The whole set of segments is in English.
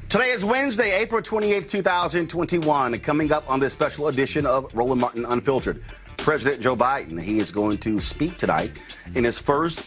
Today is Wednesday, April 28, 2021. Coming up on this special edition of Roland Martin Unfiltered, President Joe Biden, he is going to speak tonight in his first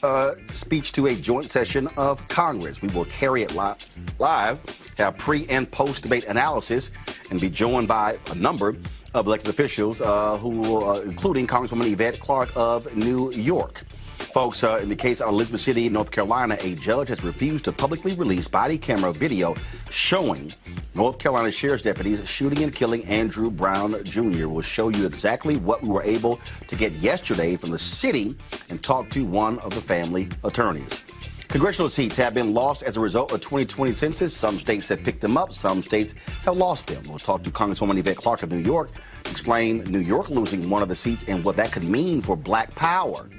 speech to a joint session of Congress. We will carry it live, have pre- and post-debate analysis, and be joined by a number of elected officials, including Congresswoman Yvette Clarke of New York. Folks, in the case of Elizabeth City, North Carolina, a judge has refused to publicly release body camera video showing North Carolina sheriff's deputies shooting and killing Andrew Brown Jr. We'll show you exactly what we were able to get yesterday from the city and talk to one of the family attorneys. Congressional seats have been lost as a result of the 2020 census. Some states have picked them up. Some states have lost them. We'll talk to Congresswoman Yvette Clarke of New York, explain New York losing one of the seats and what that could mean for black power.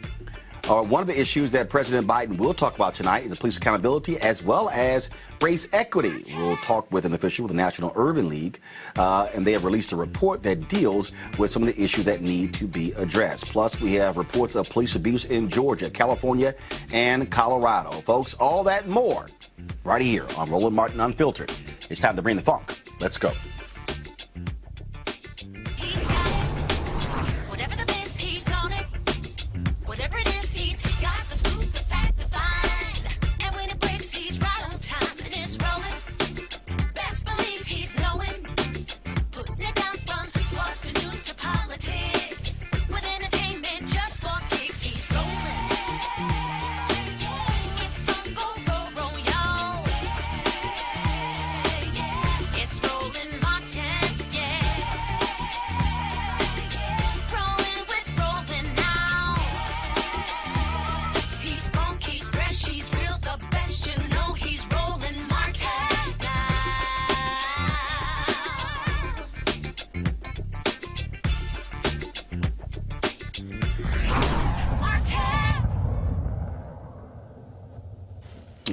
One of the issues that President Biden will talk about tonight is police accountability as well as race equity. We'll talk with an official with the National Urban League, and they have released a report that deals with some of the issues that need to be addressed. Plus, we have reports of police abuse in Georgia, California, and Colorado. Folks, all that and more right here on Roland Martin Unfiltered. It's time to bring the funk. Let's go.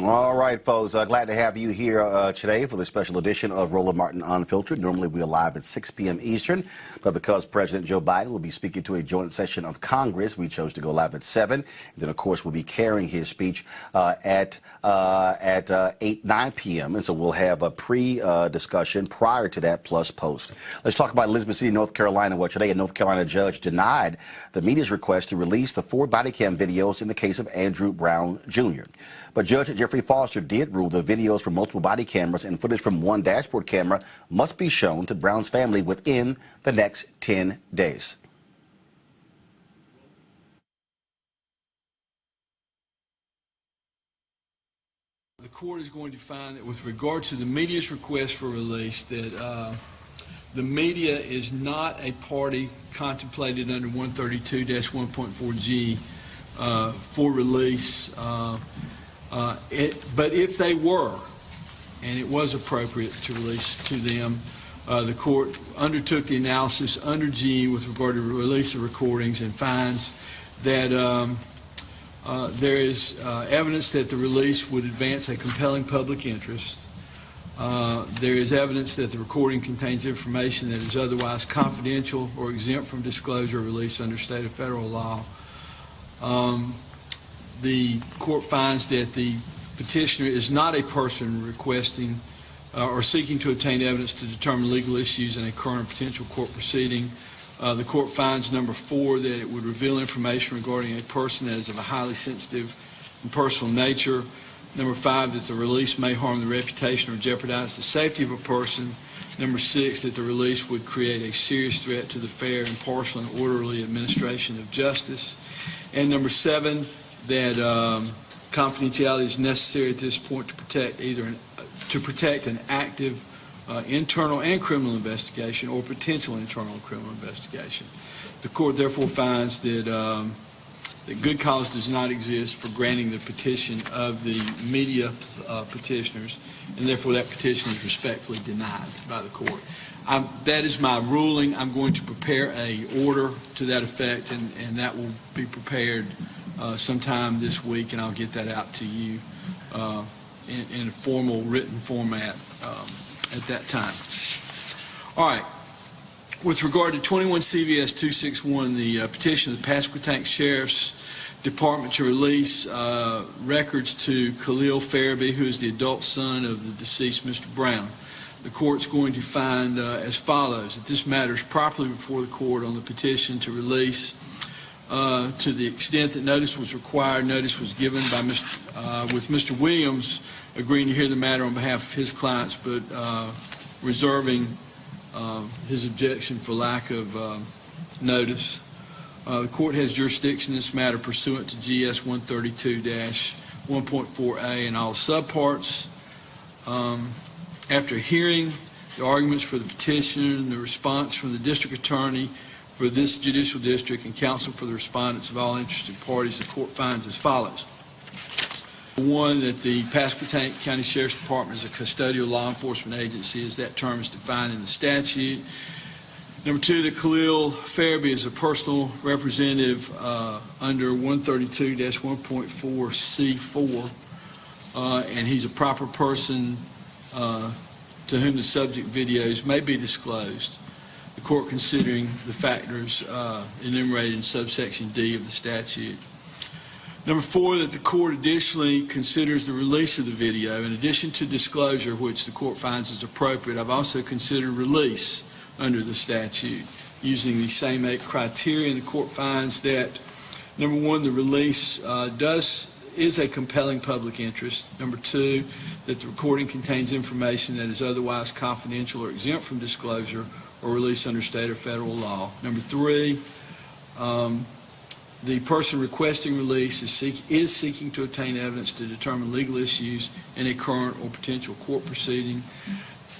All right, folks, glad to have you here today for the special edition of Roland Martin Unfiltered. Normally we are live at 6 p.m. Eastern, but because President Joe Biden will be speaking to a joint session of Congress, we chose to go live at 7. And then, of course, we'll be carrying his speech at 9 p.m. And so we'll have a pre-discussion prior to that, plus post. Let's talk about Elizabeth City, North Carolina, where today a North Carolina judge denied the media's request to release the 4 body cam videos in the case of Andrew Brown Jr. But Judge Jeffrey Foster did rule the videos from multiple body cameras and footage from one dashboard camera must be shown to Brown's family within the next 10 days. The court is going to find that with regard to the media's request for release that the media is not a party contemplated under 132-1.4G for release. But if they were, and it was appropriate to release to them, the court undertook the analysis under G with regard to the release of recordings and finds that there is evidence that the release would advance a compelling public interest. There is evidence that the recording contains information that is otherwise confidential or exempt from disclosure or release under state or federal law. The court finds that the petitioner is not a person requesting or seeking to obtain evidence to determine legal issues in a current or potential court proceeding. The court finds, number 4, that it would reveal information regarding a person that is of a highly sensitive and personal nature. Number 5, that the release may harm the reputation or jeopardize the safety of a person. Number 6, that the release would create a serious threat to the fair, impartial, and orderly administration of justice. And number 7, that confidentiality is necessary at this point to protect an active internal and criminal investigation or potential internal and criminal investigation. The court therefore finds that that good cause does not exist for granting the petition of the media petitioners, and therefore that petition is respectfully denied by the court. That is my ruling. I'm going to prepare a order to that effect, and that will be prepared sometime this week, and I'll get that out to you in a formal written format at that time. All right. With regard to 21 CVS 261, the petition of the Pasquotank Sheriff's department to release records to Khalil Farabee, who is the adult son of the deceased Mr. Brown. The court's going to find as follows: that this matter is properly before the court on the petition to release. To the extent that notice was required, notice was given by with Mr. Williams agreeing to hear the matter on behalf of his clients, but reserving his objection for lack of notice. The court has jurisdiction in this matter pursuant to GS 132-1.4a and all subparts. After hearing the arguments for the petitioner and the response from the district attorney for this judicial district and counsel for the respondents of all interested parties, the court finds as follows. One, that the Pasquotank County Sheriff's Department is a custodial law enforcement agency, as that term is defined in the statute. Number two, that Khalil Farabee is a personal representative under 132-1.4C4, and he's a proper person to whom the subject videos may be disclosed. The court considering the factors enumerated in subsection D of the statute. Number four, that the court additionally considers the release of the video. In addition to disclosure, which the court finds is appropriate, I've also considered release under the statute using the same 8 criteria, and the court finds that, number one, the release is a compelling public interest. Number two, that the recording contains information that is otherwise confidential or exempt from disclosure or release under state or federal law. Number three, the person requesting release is seeking to obtain evidence to determine legal issues in a current or potential court proceeding.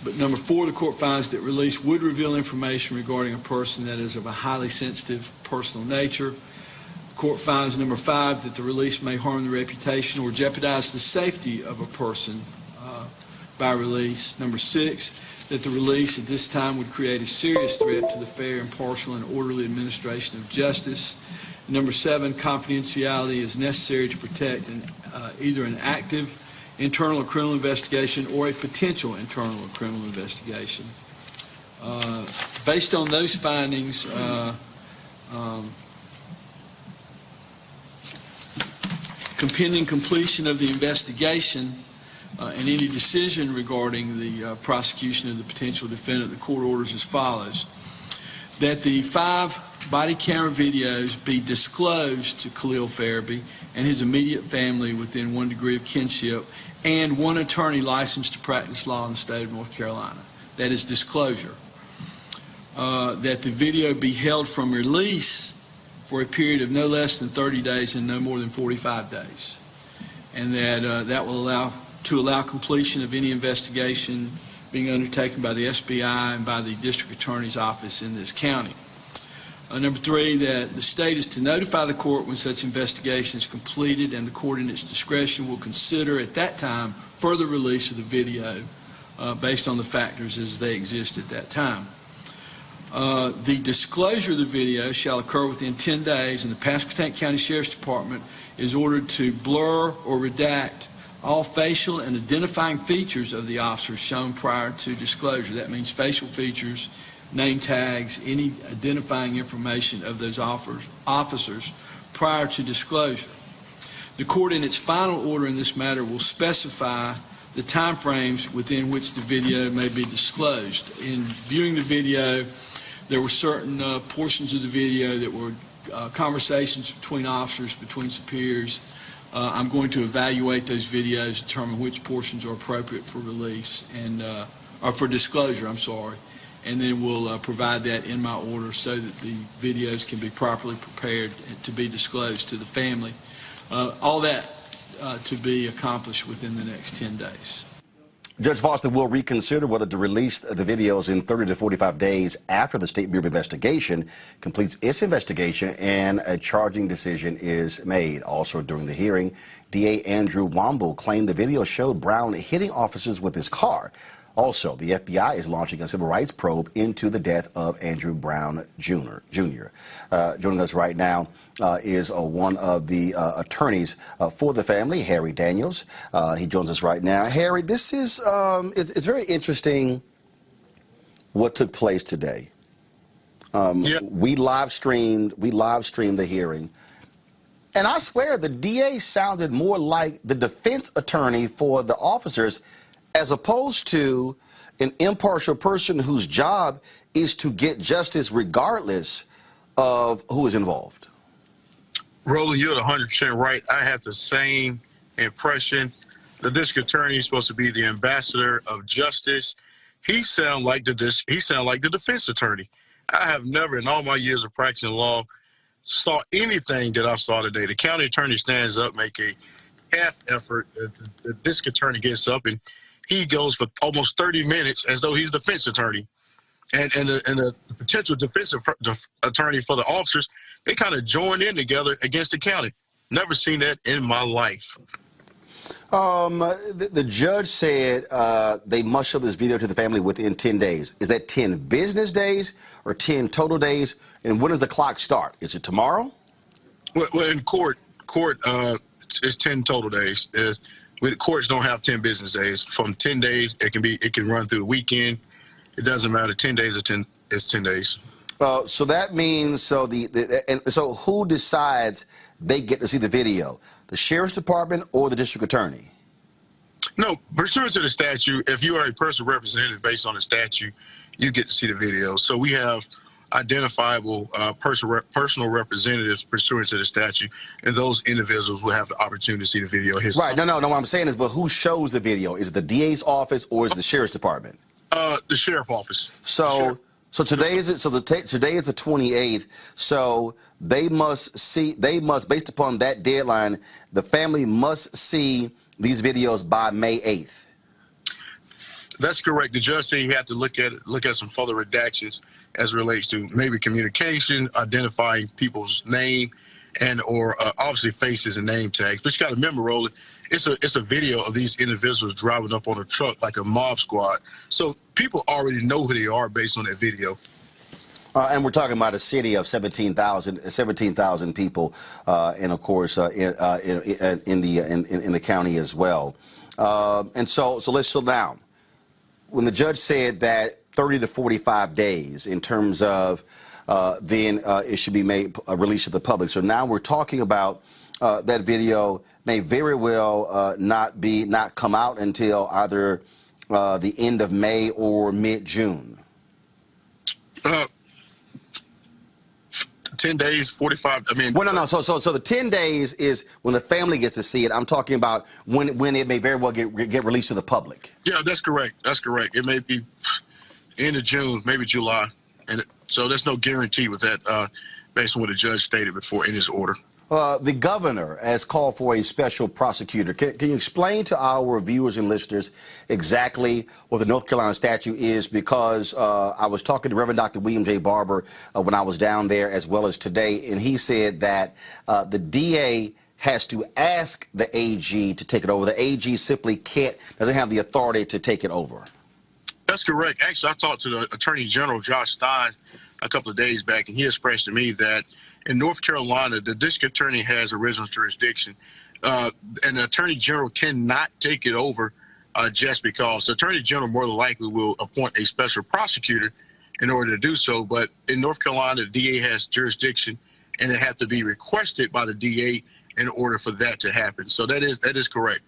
But number four, the court finds that release would reveal information regarding a person that is of a highly sensitive personal nature. The court finds, number five, that the release may harm the reputation or jeopardize the safety of a person by release. Number six, that the release at this time would create a serious threat to the fair, impartial, and orderly administration of justice. Number seven, confidentiality is necessary to protect either an active internal or criminal investigation or a potential internal or criminal investigation. Based on those findings, pending completion of the investigation and any decision regarding the prosecution of the potential defendant, the court orders as follows: that the 5 body camera videos be disclosed to Khalil Farabee and his immediate family within 1 degree of kinship, and 1 attorney licensed to practice law in the state of North Carolina. That is disclosure. That the video be held from release for a period of no less than 30 days and no more than 45 days. And that will allow completion of any investigation being undertaken by the SBI and by the district attorney's office in this county. Number three, that the state is to notify the court when such investigation is completed, and the court in its discretion will consider at that time further release of the video based on the factors as they exist at that time. The disclosure of the video shall occur within 10 days, and the Pasquotank County Sheriff's Department is ordered to blur or redact all facial and identifying features of the officers shown prior to disclosure. That means facial features, name tags, any identifying information of those officers prior to disclosure. The court in its final order in this matter will specify the time frames within which the video may be disclosed. In viewing the video, there were certain portions of the video that were conversations between officers, between superiors. I'm going to evaluate those videos, determine which portions are appropriate for release and or for disclosure, I'm sorry, and then we'll provide that in my order so that the videos can be properly prepared to be disclosed to the family. All that to be accomplished within the next 10 days. Judge Foster will reconsider whether to release the videos in 30 to 45 days after the State Bureau of Investigation completes its investigation and a charging decision is made. Also during the hearing, DA Andrew Womble claimed the video showed Brown hitting officers with his car. Also, the FBI is launching a civil rights probe into the death of Andrew Brown Jr. Joining us right now is one of the attorneys for the family, Harry Daniels. He joins us right now. Harry, this is it's very interesting what took place today. We live streamed the hearing, And I swear the DA sounded more like the defense attorney for the officers as opposed to an impartial person whose job is to get justice regardless of who is involved. Roland, you're 100% right. I have the same impression. The district attorney is supposed to be the ambassador of justice. He sound like the defense attorney. I have never, in all my years of practicing law, saw anything that I saw today. The county attorney stands up, make a half effort. The district attorney gets up and he goes for almost 30 minutes as though he's the defense attorney. And the potential defense attorney for the officers, they kind of joined in together against the county. Never seen that in my life. The judge said they must show this video to the family within 10 days. Is that 10 business days or 10 total days? And when does the clock start? Is it tomorrow? Well, in court, it's 10 total days. Courts don't have 10 business days. From 10 days, it can run through the weekend. It doesn't matter. 10 days or 10 days. So that means so so who decides they get to see the video? The sheriff's department or the district attorney? No, pursuant to the statute, if you are a personal representative based on the statute, you get to see the video. So we have identifiable personal representatives pursuant to the statute, and those individuals will have the opportunity to see the video. Right. No. What I'm saying is, but who shows the video? Is it the DA's office or is it the sheriff's department? The sheriff's office. So today is today is the 28th. So they must, based upon that deadline, the family must see these videos by May 8th. That's correct. The judge said he had to look at some further redactions as it relates to maybe communication, identifying people's name, or obviously faces and name tags. But you got to remember, Roland, it's a video of these individuals driving up on a truck like a mob squad. So people already know who they are based on that video. And we're talking about a city of 17,000 people, and of course in the county as well. And so let's slow down. When the judge said that 30 to 45 days in terms of then it should be made released to the public. So now we're talking about that video may very well not come out until either the end of May or mid-June. 10 days, 45. I mean, well, no. So the 10 days is when the family gets to see it. I'm talking about when it may very well get released to the public. Yeah, that's correct. That's correct. It may be end of June, maybe July, and so there's no guarantee with that, based on what the judge stated before in his order. The governor has called for a special prosecutor. Can you explain to our viewers and listeners exactly what the North Carolina statute is? Because I was talking to Reverend Dr. William J. Barber when I was down there, as well as today, and he said that the DA has to ask the AG to take it over. The AG simply doesn't have the authority to take it over. That's correct. Actually, I talked to the Attorney General, Josh Stein, a couple of days back, and he expressed to me that in North Carolina, the district attorney has original jurisdiction, and the Attorney General cannot take it over just because. The Attorney General more than likely will appoint a special prosecutor in order to do so, but in North Carolina, the DA has jurisdiction, and it has to be requested by the DA in order for that to happen. So that is correct.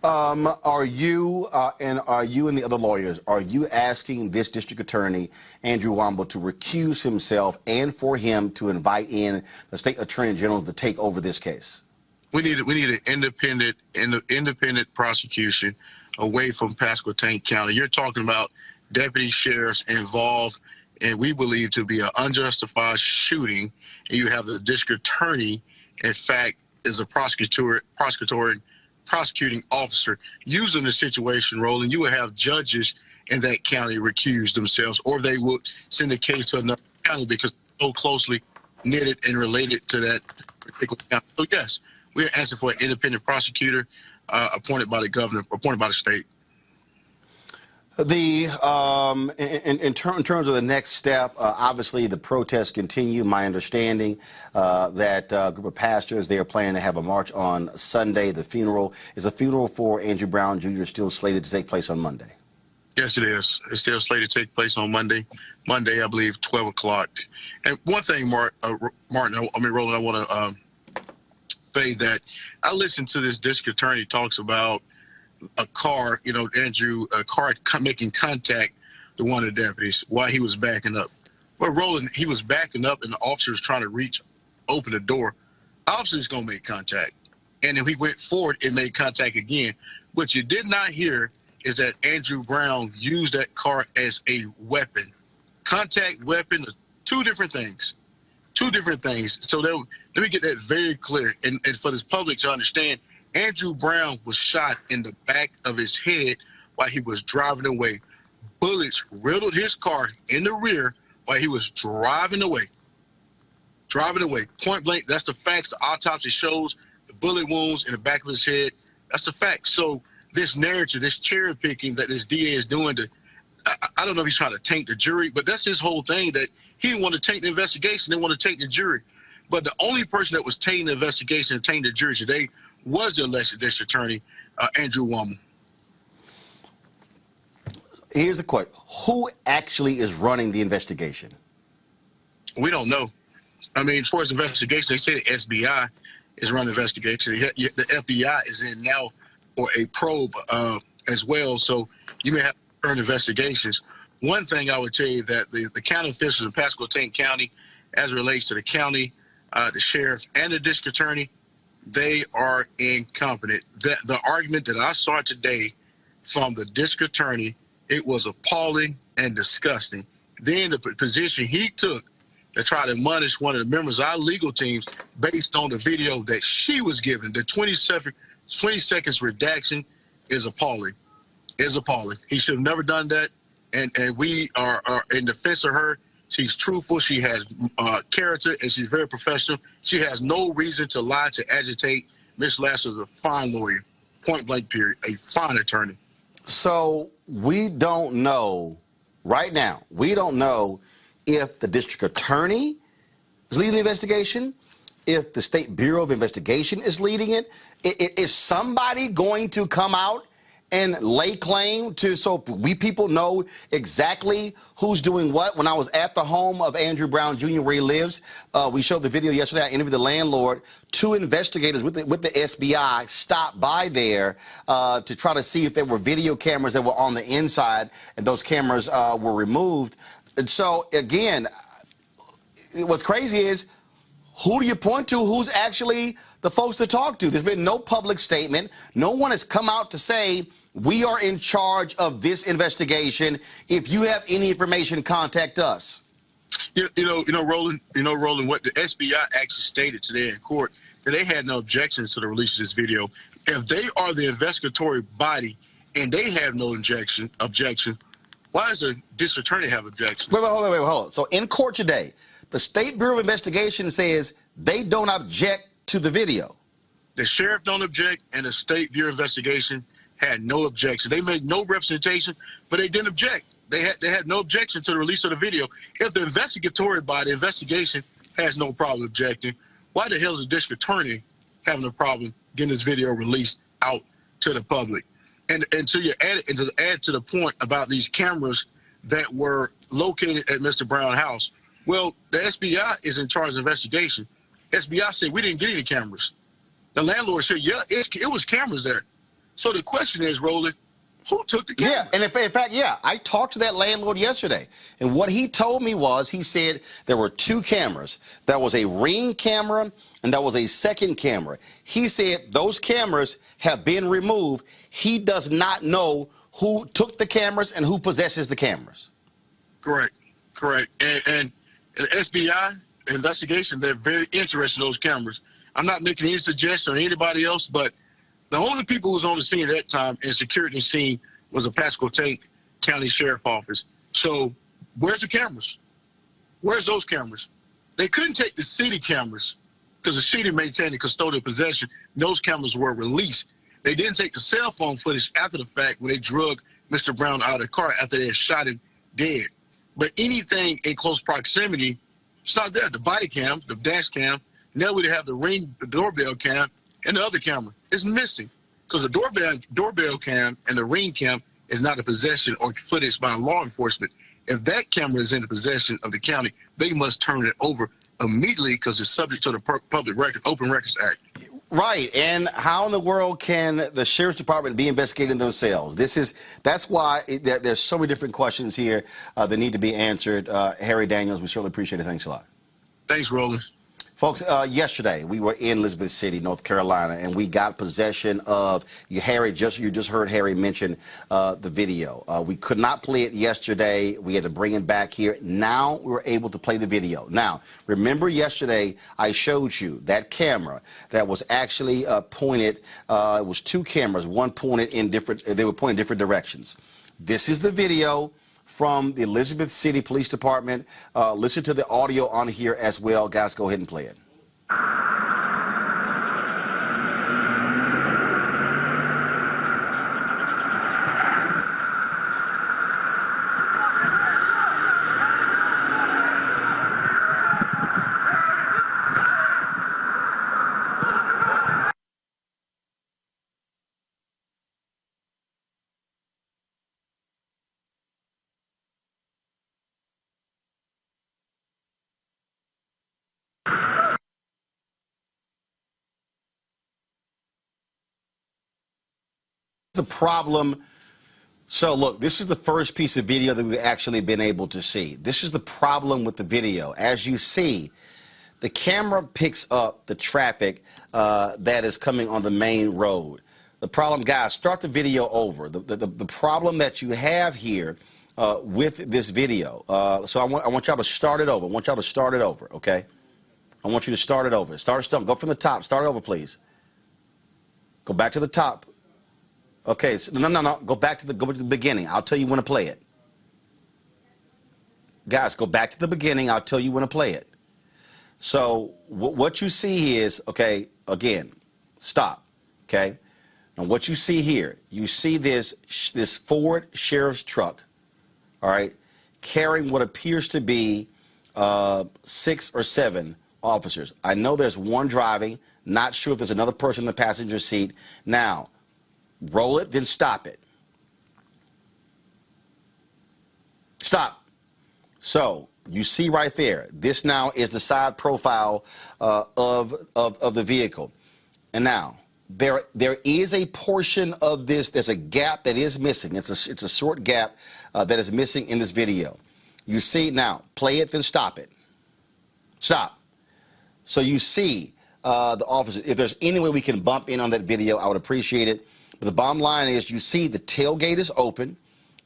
Are you and the other lawyers, are you asking this district attorney, Andrew Womble, to recuse himself and for him to invite in the state attorney general to take over this case? We need an independent prosecution away from Pasquotank County. You're talking about deputy sheriffs involved, and we believe to be an unjustified shooting, and you have the district attorney, in fact, is a prosecuting officer using the situation, Roland. You will have judges in that county recuse themselves, or they will send the case to another county because it's so closely knitted and related to that particular county. So yes, we're asking for an independent prosecutor appointed by the governor, appointed by the state. In terms of the next step, obviously the protests continue. My understanding that a group of pastors, they are planning to have a march on Sunday. The funeral for Andrew Brown Jr. still slated to take place on Monday. Yes, it is. It's still slated to take place on Monday. Monday, I believe, 12 o'clock. And one thing, Roland, I want to say that I listened to this district attorney talks about a car, Andrew, a car making contact with one of the deputies while he was backing up. Well, Roland, he was backing up and the officer was trying to open the door. Officer's going to make contact. And then he went forward and made contact again. What you did not hear is that Andrew Brown used that car as a weapon. Contact, weapon, two different things. Two different things. So let me get that very clear. And for this public to understand, Andrew Brown was shot in the back of his head while he was driving away. Bullets riddled his car in the rear while he was driving away. Driving away. Point blank, that's the facts. The autopsy shows the bullet wounds in the back of his head. That's the fact. So this narrative, this cherry picking that this DA is doing, I don't know if he's trying to taint the jury, but that's his whole thing, that he didn't want to taint the investigation. They want to taint the jury. But the only person that was tainting the investigation and tainting the jury today was the elected district attorney, Andrew Womack. Here's the question. Who actually is running the investigation? We don't know. I mean, as far as investigation, they say the SBI is running the investigation. The FBI is in now for a probe as well. So you may have to earn investigations. One thing I would tell you that the county officials in Pasquotank County, as it relates to the county, the sheriff, and the district attorney, they are incompetent. The argument that I saw today from the district attorney, it was appalling and disgusting. Then the position he took to try to admonish one of the members of our legal teams based on the video that she was given, the 20 seconds redaction is appalling. Is appalling. He should have never done that. And we are in defense of her. She's truthful. She has character, and she's very professional. She has no reason to lie, to agitate. Ms. Lasser is a fine lawyer, point blank period, a fine attorney. So we don't know right now. We don't know if the district attorney is leading the investigation, if the State Bureau of Investigation is leading it. Is somebody going to come out and lay claim to, so we people know exactly who's doing what? When I was at the home of Andrew Brown Jr., where he lives, we showed the video yesterday. I interviewed the landlord. Two investigators with the SBI stopped by there to try to see if there were video cameras that were on the inside, and those cameras were removed. And so, again, what's crazy is, who do you point to? Who's actually the folks to talk to? There's been no public statement. No one has come out to say, we are in charge of this investigation. If you have any information, contact us. You know, Roland, what the SBI actually stated today in court, that they had no objections to the release of this video. If they are the investigatory body and they have no objection, why does the district attorney have objections? Wait, hold on. So in court today, the State Bureau of Investigation says they don't object to the video. The sheriff don't object, and the State Bureau of Investigation had no objection. They made no representation, but they didn't object. They had no objection to the release of the video. If the investigatory body, investigation, has no problem objecting, why the hell is the district attorney having a problem getting this video released out to the public? And to add to the point about these cameras that were located at Mr. Brown's house, well, the SBI is in charge of the investigation. SBI said we didn't get any cameras. The landlord said, yeah, it was cameras there. So the question is, Roland, who took the cameras? Yeah, and in fact, I talked to that landlord yesterday, and what he told me was, he said there were two cameras. There was a Ring camera, and there was a second camera. He said those cameras have been removed. He does not know who took the cameras and who possesses the cameras. Correct. And the SBI investigation, they're very interested in those cameras. I'm not making any suggestion on anybody else, but the only people who was on the scene at that time and security scene was the Pasquotank County Sheriff Office. So where's the cameras? Where's those cameras? They couldn't take the city cameras because the city maintained the custodial possession. Those cameras were released. They didn't take the cell phone footage after the fact when they drug Mr. Brown out of the car after they had shot him dead. But anything in close proximity, it's not there. The body cam, the dash cam, now we have the Ring, the doorbell cam, and the other camera is missing because the doorbell cam and the Ring cam is not a possession or footage by law enforcement. If that camera is in the possession of the county, they must turn it over immediately because it's subject to the Public Record, Open Records Act. Right, and how in the world can the sheriff's department be investigating themselves? That's why there's so many different questions here that need to be answered. Harry Daniels, we certainly appreciate it. Thanks a lot. Thanks, Roland. Folks, yesterday we were in Elizabeth City, North Carolina, and we got possession of you just heard Harry mention the video. We could not play it yesterday. We had to bring it back here. Now we were able to play the video. Now, remember yesterday I showed you that camera that was actually pointed. It was two cameras. One pointed in different. They were pointing different directions. This is the video from the Elizabeth City Police Department. Listen to the audio on here as well. Guys, go ahead and play it. The problem. So look, this is the first piece of video that we've actually been able to see. This is the problem with the video. As you see, the camera picks up the traffic that is coming on the main road. The problem, guys, start the video over. The problem that you have here with this video. So I want y'all to start it over. I want y'all to start it over, okay? I want you to start it over. Go from the top. Start over, please. Go back to the top. Okay, so no. Go back to the beginning. I'll tell you when to play it. Guys, go back to the beginning. I'll tell you when to play it. So what you see is, okay, again, stop, okay? And what you see here, you see this Ford sheriff's truck, all right, carrying what appears to be 6 or 7 officers. I know there's one driving, not sure if there's another person in the passenger seat. Now, roll it, then stop it. Stop. So you see right there, this now is the side profile of the vehicle. And now there is a portion of this, there's a gap that is missing. It's a short gap that is missing in this video. You see, now play it, then stop it. Stop. So you see the officer. If there's any way we can bump in on that video, I would appreciate it. But the bottom line is, you see the tailgate is open.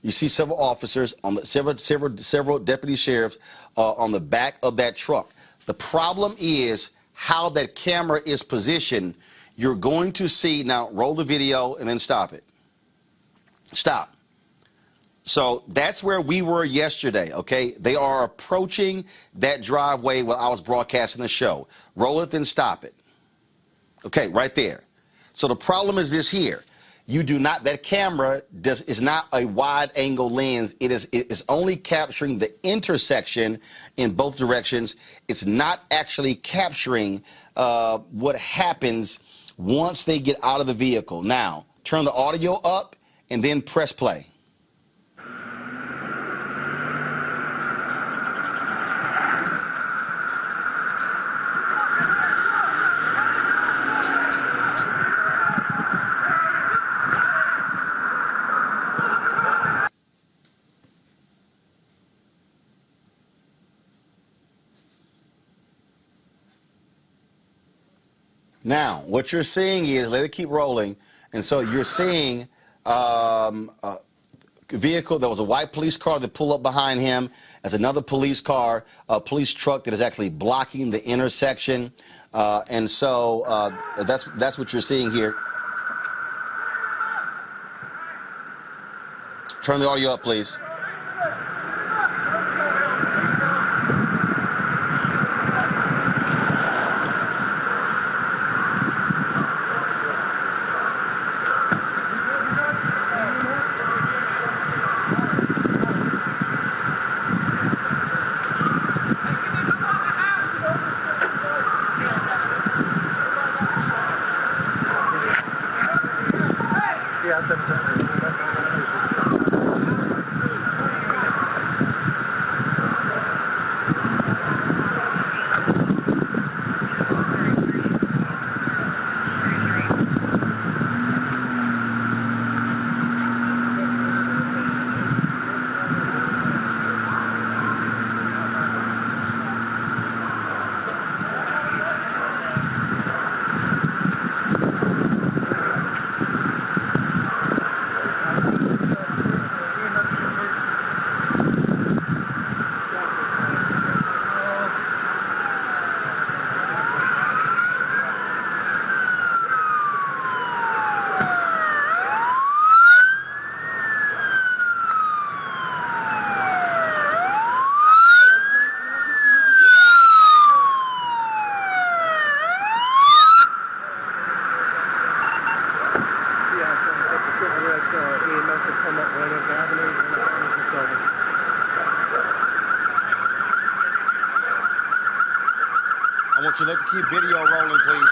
You see several officers on the several deputy sheriffs on the back of that truck. The problem is how that camera is positioned. You're going to see now. Roll the video and then stop it. Stop. So that's where we were yesterday. Okay, they are approaching that driveway while I was broadcasting the show. Roll it, then stop it. Okay, right there. So the problem is this here. You do not, that camera is not a wide angle lens. It is only capturing the intersection in both directions. It's not actually capturing what happens once they get out of the vehicle. Now, turn the audio up and then press play. Now, what you're seeing is, let it keep rolling, and so you're seeing a vehicle. There was a white police car that pulled up behind him. There's another police car, a police truck that is actually blocking the intersection, and so that's what you're seeing here. Turn the audio up, please. I want you to keep video rolling, please.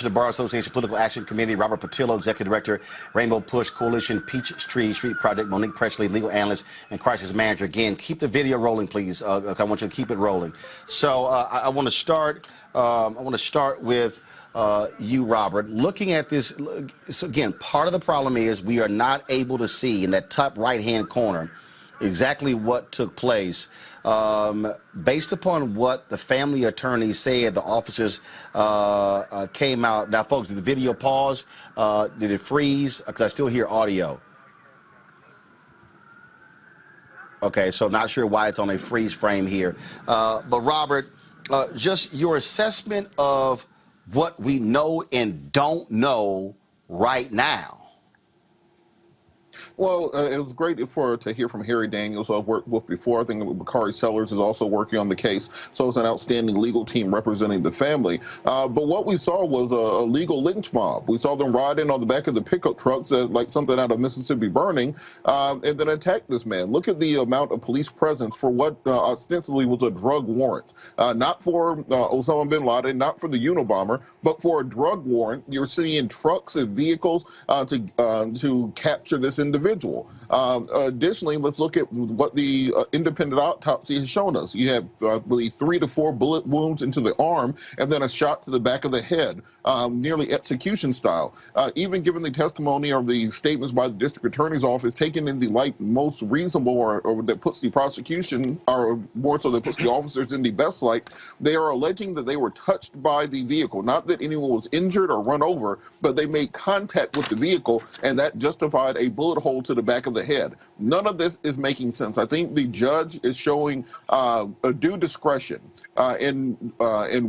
The Bar Association Political Action Committee, Robert Patillo, Executive Director, Rainbow Push Coalition, Peachtree Street Project, Monique Presley, Legal Analyst and Crisis Manager. Again, keep the video rolling, please. I want you to keep it rolling. So I want to start. With you, Robert. Looking at this, so again, part of the problem is we are not able to see in that top right-hand corner exactly what took place. Based upon what the family attorney said, the officers came out. Now, folks, did the video pause? Did it freeze? Because I still hear audio. Okay, so not sure why it's on a freeze frame here. But, Robert, just your assessment of what we know and don't know right now. Well, it was great to hear from Harry Daniels, who I've worked with before. I think Bakari Sellers is also working on the case, so it's an outstanding legal team representing the family. But what we saw was a legal lynch mob. We saw them ride in on the back of the pickup trucks, like something out of Mississippi Burning, and then attack this man. Look at the amount of police presence for what ostensibly was a drug warrant. Not for Osama bin Laden, not for the Unabomber, but for a drug warrant. You're seeing trucks and vehicles to capture this individual. Additionally, let's look at what the independent autopsy has shown us. You have, I believe, 3 to 4 bullet wounds into the arm and then a shot to the back of the head, nearly execution style. Even given the testimony or the statements by the district attorney's office taken in the light most reasonable or that puts the prosecution, or more so that puts the officers in the best light, they are alleging that they were touched by the vehicle. Not that anyone was injured or run over, but they made contact with the vehicle, and that justified a bullet hole to the back of the head. None of this is making sense. I think the judge is showing a due discretion in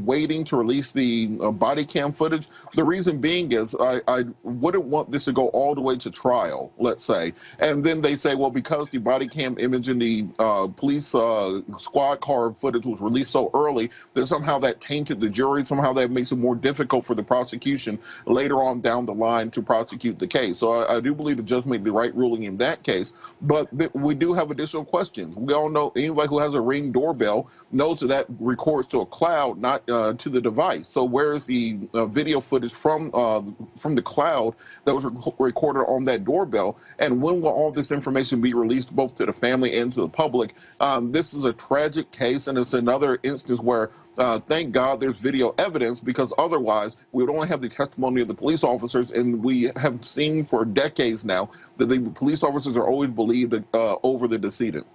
waiting to release the body cam footage. The reason being is I wouldn't want this to go all the way to trial, let's say, and then they say, well, because the body cam image in the police squad car footage was released so early, that somehow that tainted the jury, somehow that makes it more difficult for the prosecution later on down the line to prosecute the case. So I do believe the judge made the right ruling in that case, but we do have additional questions. We all know anybody who has a Ring doorbell knows that records to a cloud, not to the device. So where is the video footage from the cloud that was recorded on that doorbell, and when will all this information be released both to the family and to the public? This is a tragic case, and it's another instance where thank God there's video evidence, because otherwise we would only have the testimony of the police officers, and we have seen for decades now that the police officers are always believed over the decedent.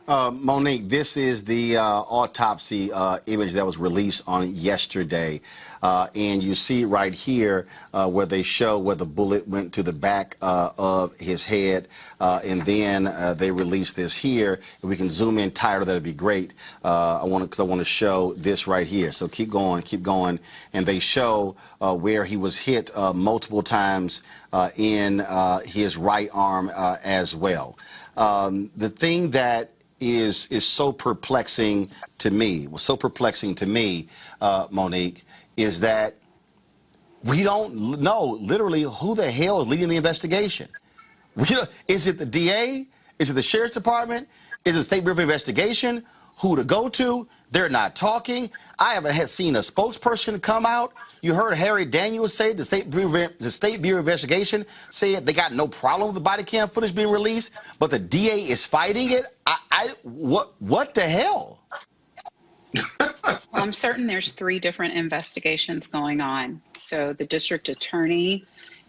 Monique, this is the autopsy image that was released on yesterday. And you see right here where they show where the bullet went to the back of his head. And then they released this here. If we can zoom in tighter, that'd be great. Because I want to show this right here. So keep going, keep going. And they show where he was hit multiple times in his right arm as well. The thing that is so perplexing to me, Monique, is that we don't know literally who the hell is leading the investigation. Is it the DA? Is it the Sheriff's Department? Is it the State Bureau of Investigation? Who to go to? They're not talking. I haven't seen a spokesperson come out. You heard Harry Daniels say, the State Bureau of Investigation said they got no problem with the body cam footage being released, but the DA is fighting it. What the hell? Well, I'm certain there's 3 different investigations going on. So the district attorney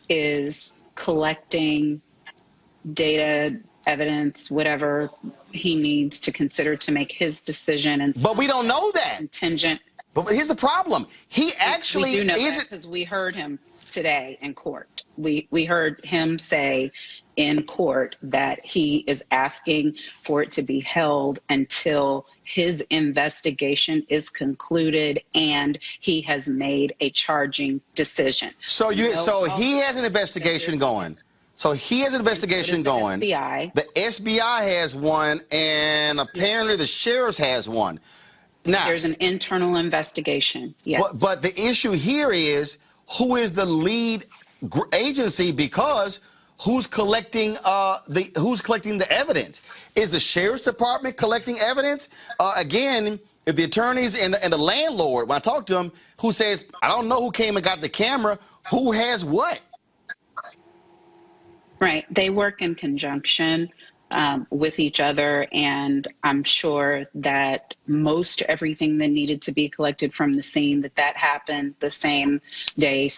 is collecting data, evidence, whatever he needs to consider to make his decision. And but we don't know that. Contingent. But here's the problem. He actually we do know that because we heard him today in court. We heard him say in court that he is asking for it to be held until his investigation is concluded and he has made a charging decision. So he has an investigation going. So he has an investigation going. FBI. The SBI has one, and apparently the sheriff's has one. Now, there's an internal investigation. Yes. But the issue here is, who is the lead agency, because who's collecting the evidence? Is the sheriff's department collecting evidence? Again, if the attorneys and the landlord, when I talk to them, who says, I don't know who came and got the camera, who has what? Right. They work in conjunction with each other, and I'm sure that most everything that needed to be collected from the scene, that happened the same day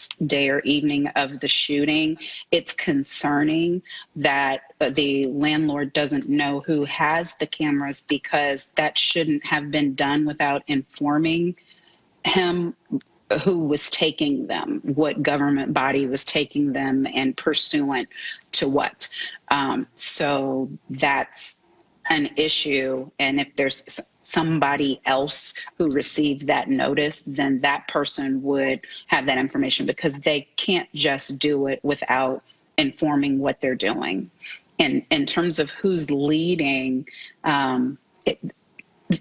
or evening of the shooting. It's concerning that the landlord doesn't know who has the cameras, because that shouldn't have been done without informing him who was taking them, what government body was taking them, and pursuant to what. So that's an issue. And if there's somebody else who received that notice, then that person would have that information, because they can't just do it without informing what they're doing. And in terms of who's leading,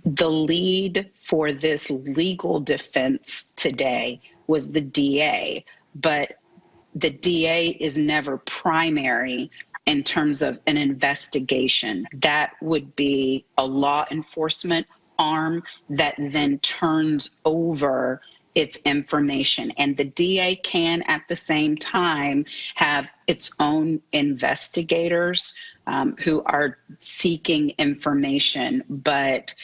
the lead for this legal defense today was the DA, but the DA is never primary in terms of an investigation. That would be a law enforcement arm that then turns over its information. And the DA can, at the same time, have its own investigators who are seeking information. But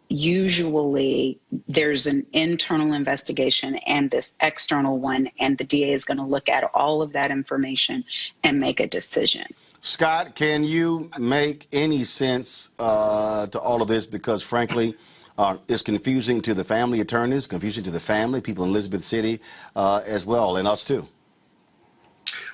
usually there's an internal investigation and this external one, and the DA is going to look at all of that information and make a decision. Scott, can you make any sense to all of this? Because frankly, it's confusing to the family attorneys, confusing to the family, people in Elizabeth City as well, and us too.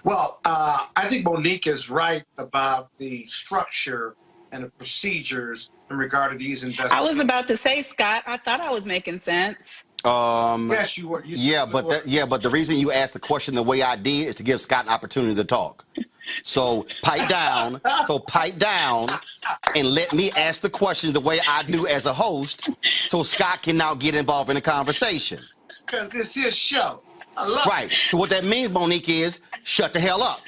Well, I think Monique is right about the structure and the procedures in regard to these investigations. I was about to say, Scott, I thought I was making sense. Yes, you were. But the reason you asked the question the way I did is to give Scott an opportunity to talk. So pipe down. And let me ask the questions the way I do as a host, so Scott can now get involved in the conversation. Because it's his show. I love it. So what that means, Monique, is shut the hell up.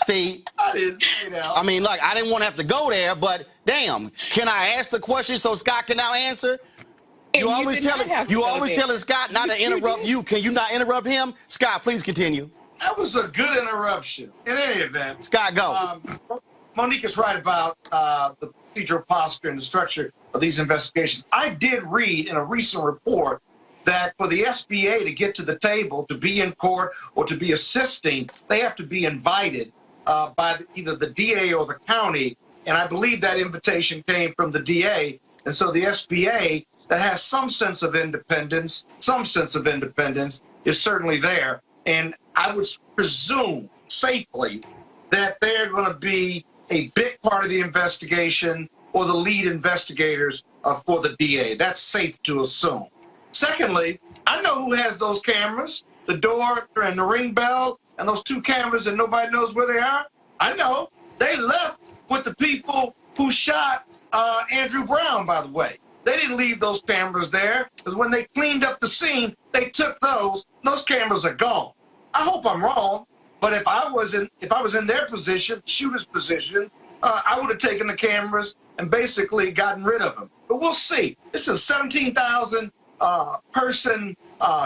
See, I didn't say that. I mean, like, I didn't want to have to go there, but damn, can I ask the question so Scott can now answer? You always telling Scott not to interrupt you. Can you not interrupt him? Scott, please continue. That was a good interruption. In any event, Scott, go. Monique is right about the procedural posture and the structure of these investigations. I did read in a recent report that for the SBA to get to the table, to be in court or to be assisting, they have to be invited by either the DA or the county. And I believe that invitation came from the DA. And so the SBA, that has some sense of independence, is certainly there. And I would presume safely that they're going to be a big part of the investigation, or the lead investigators for the DA. That's safe to assume. Secondly, I know who has those cameras, the door and the ring bell, and those two cameras that nobody knows where they are. I know. They left with the people who shot Andrew Brown, by the way. They didn't leave those cameras there, because when they cleaned up the scene, they took those. Those cameras are gone. I hope I'm wrong, but if I was in their position, shooter's position, I would have taken the cameras and basically gotten rid of them. But we'll see. This is a 17,000 person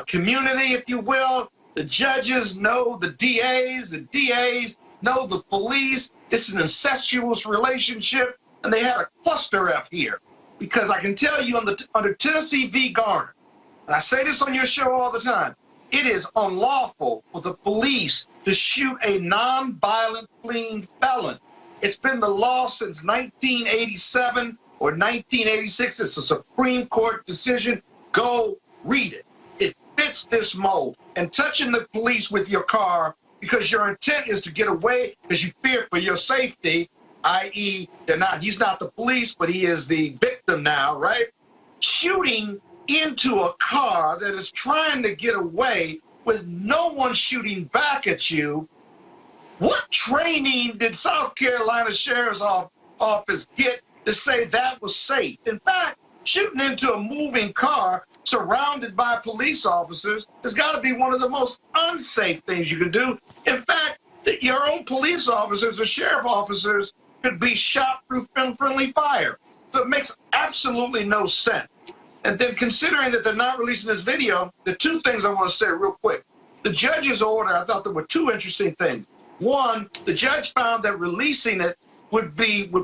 community, if you will. The judges know the DAs know the police. It's an incestuous relationship, and they had a cluster F here. Because I can tell you under Tennessee v. Garner, and I say this on your show all the time, it is unlawful for the police to shoot a nonviolent fleeing felon. It's been the law since 1987 or 1986. It's a Supreme Court decision. Go read it. It fits this mold. And touching the police with your car because your intent is to get away because you fear for your safety, i.e., he's not the police, but he is the victim now, right? Shooting into a car that is trying to get away with no one shooting back at you. What training did South Carolina Sheriff's Office get to say that was safe? In fact, shooting into a moving car surrounded by police officers has got to be one of the most unsafe things you can do. In fact, your own police officers or sheriff officers could be shot through friendly fire. So it makes absolutely no sense. And then considering that they're not releasing this video, the two things I want to say real quick. The judge's order, I thought there were two interesting things. One, the judge found that releasing it would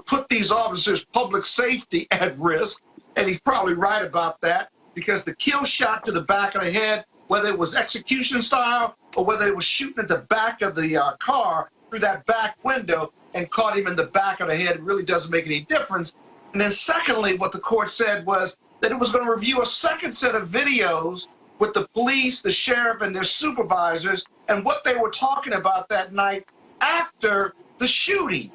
put these officers' public safety at risk, and he's probably right about that, because the kill shot to the back of the head, whether it was execution style or whether it was shooting at the back of the car through that back window and caught him in the back of the head, it really doesn't make any difference. And then secondly, what the court said was that it was going to review a second set of videos with the police, the sheriff, and their supervisors, and what they were talking about that night after the shooting.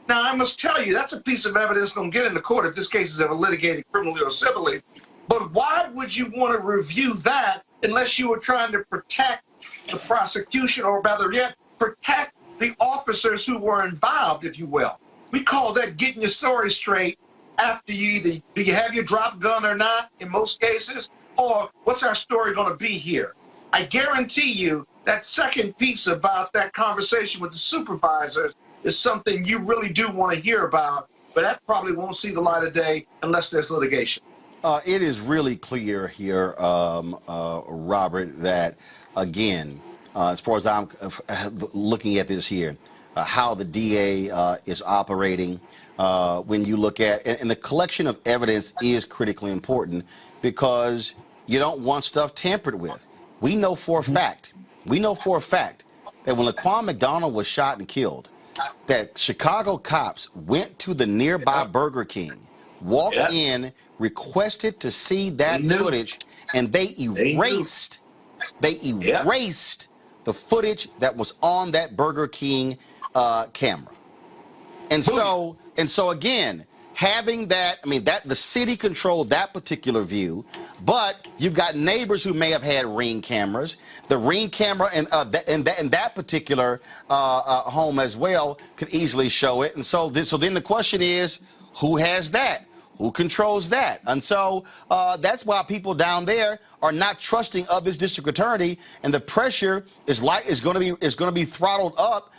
Now, I must tell you, that's a piece of evidence going to get in the court if this case is ever litigated criminally or civilly. But why would you want to review that unless you were trying to protect the prosecution, or rather yet, protect the officers who were involved, if you will? We call that getting your story straight after do you have your drop gun or not in most cases? Or what's our story going to be here? I guarantee you that second piece about that conversation with the supervisors is something you really do want to hear about, but that probably won't see the light of day unless there's litigation. It is really clear here, Robert, that, again, as far as I'm looking at this here, how the DA is operating, when you look at, and the collection of evidence is critically important, because you don't want stuff tampered with. We know for a fact that when Laquan McDonald was shot and killed, that Chicago cops went to the nearby Burger King, walked in, requested to see that footage, and they erased the footage that was on that Burger King camera. And so again, having that, I mean, that the city controlled that particular view, but you've got neighbors who may have had Ring cameras. The Ring camera and that particular home as well could easily show it. And so then the question is, who has that? Who controls that? And so that's why people down there are not trusting of this district attorney, and the pressure is going to be throttled up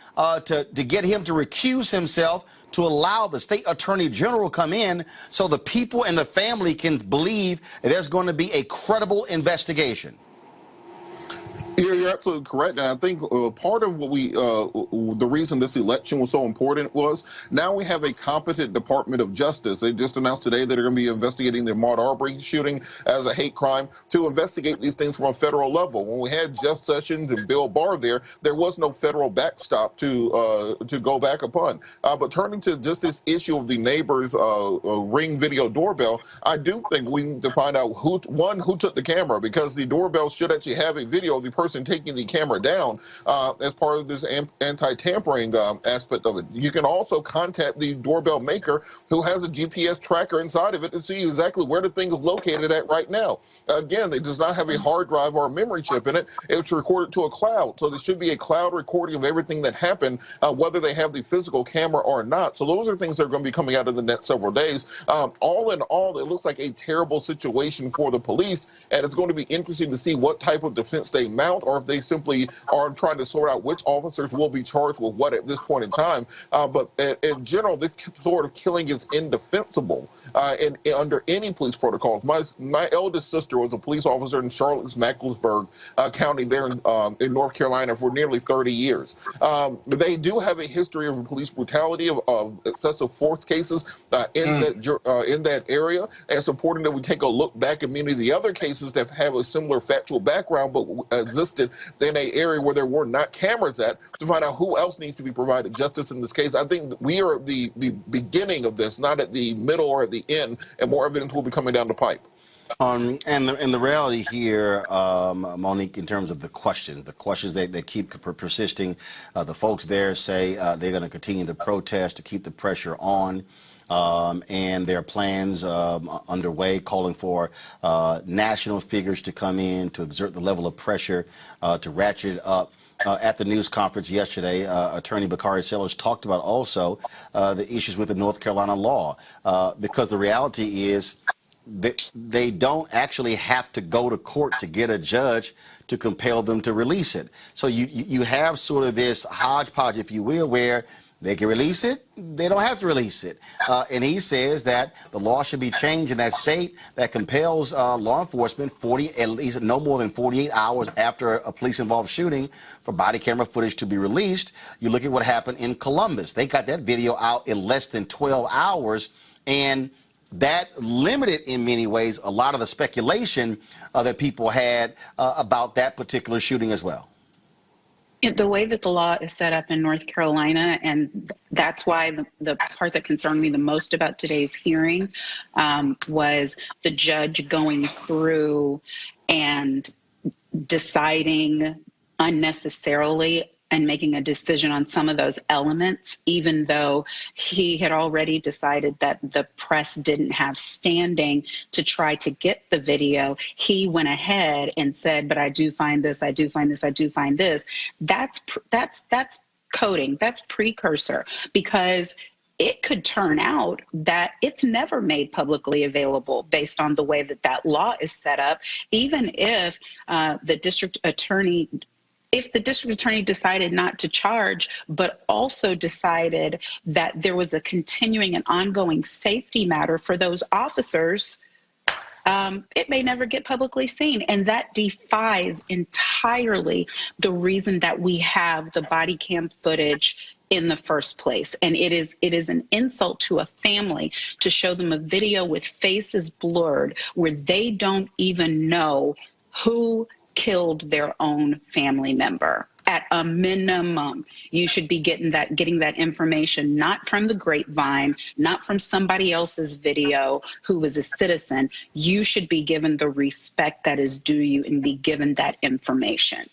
to get him to recuse himself, to allow the state attorney general come in, so the people and the family can believe that there's going to be a credible investigation. Yeah, you're absolutely correct. And I think part of what the reason this election was so important was now we have a competent Department of Justice. They just announced today that they're going to be investigating the Ahmaud Arbery shooting as a hate crime, to investigate these things from a federal level. When we had Jeff Sessions and Bill Barr there was no federal backstop to go back upon. But turning to just this issue of the neighbor's Ring video doorbell, I do think we need to find out who took the camera, because the doorbell should actually have a video of the person taking the camera down as part of this anti-tampering aspect of it. You can also contact the doorbell maker, who has a GPS tracker inside of it, to see exactly where the thing is located at right now. Again, it does not have a hard drive or a memory chip in it. It's recorded to a cloud, so there should be a cloud recording of everything that happened, whether they have the physical camera or not. So those are things that are going to be coming out in the next several days. All in all, it looks like a terrible situation for the police, and it's going to be interesting to see what type of defense they mount, or if they simply are trying to sort out which officers will be charged with what at this point in time. But in general, this sort of killing is indefensible under any police protocols. My eldest sister was a police officer in Charlotte-Mecklenburg County there in North Carolina for nearly 30 years. They do have a history of police brutality, of excessive force cases in that area. And it's important that we take a look back at many of the other cases that have a similar factual background, but existed in an area where there were not cameras at, to find out who else needs to be provided justice in this case. I think we are at the beginning of this, not at the middle or at the end, and more evidence will be coming down the pipe. And the reality here, Monique, in terms of the questions that keep persisting, the folks there say they're going to continue the protest to keep the pressure on. And there are plans underway calling for national figures to come in to exert the level of pressure to ratchet up. At the news conference yesterday, Attorney Bakari Sellers talked about also the issues with the North Carolina law, because the reality is they don't actually have to go to court to get a judge to compel them to release it. So you have sort of this hodgepodge, if you will, where they can release it, they don't have to release it. And he says that the law should be changed in that state that compels law enforcement at least no more than 48 hours after a police-involved shooting for body camera footage to be released. You look at what happened in Columbus. They got that video out in less than 12 hours, and that limited, in many ways, a lot of the speculation that people had about that particular shooting as well. The way that the law is set up in North Carolina, and that's why the part that concerned me the most about today's hearing was the judge going through and deciding unnecessarily and making a decision on some of those elements, even though he had already decided that the press didn't have standing to try to get the video. He went ahead and said, but I do find this, I do find this, I do find this. That's coding, that's precursor, because it could turn out that it's never made publicly available based on the way that that law is set up, even if the district attorney decided not to charge, but also decided that there was a continuing and ongoing safety matter for those officers, it may never get publicly seen. And that defies entirely the reason that we have the body cam footage in the first place. And it is an insult to a family to show them a video with faces blurred where they don't even know who killed their own family member. At a minimum, you should be getting that information not from the grapevine, not from somebody else's video who was a citizen. You should be given the respect that is due you and be given that information.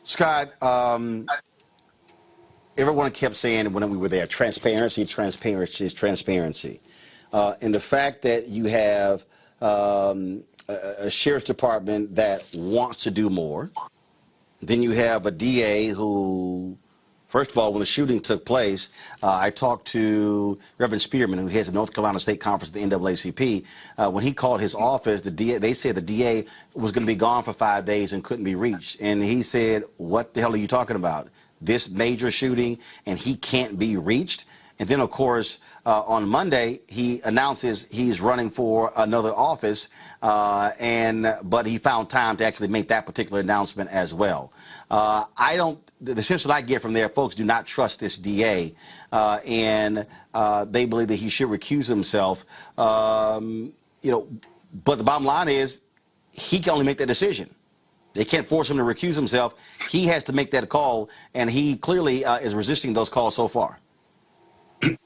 Scott, everyone kept saying when we were there, transparency, transparency is transparency. And the fact that you have a sheriff's department that wants to do more. Then you have a DA who, first of all, when the shooting took place, I talked to Reverend Spearman, who heads the North Carolina State Conference of the NAACP. When he called his office, they said the DA was going to be gone for 5 days and couldn't be reached. And he said, what the hell are you talking about? This major shooting, and he can't be reached? And then, of course, on Monday, he announces he's running for another office, but he found time to actually make that particular announcement as well. The sense that I get from there, folks do not trust this DA, and they believe that he should recuse himself. But the bottom line is he can only make that decision. They can't force him to recuse himself. He has to make that call, and he clearly is resisting those calls so far.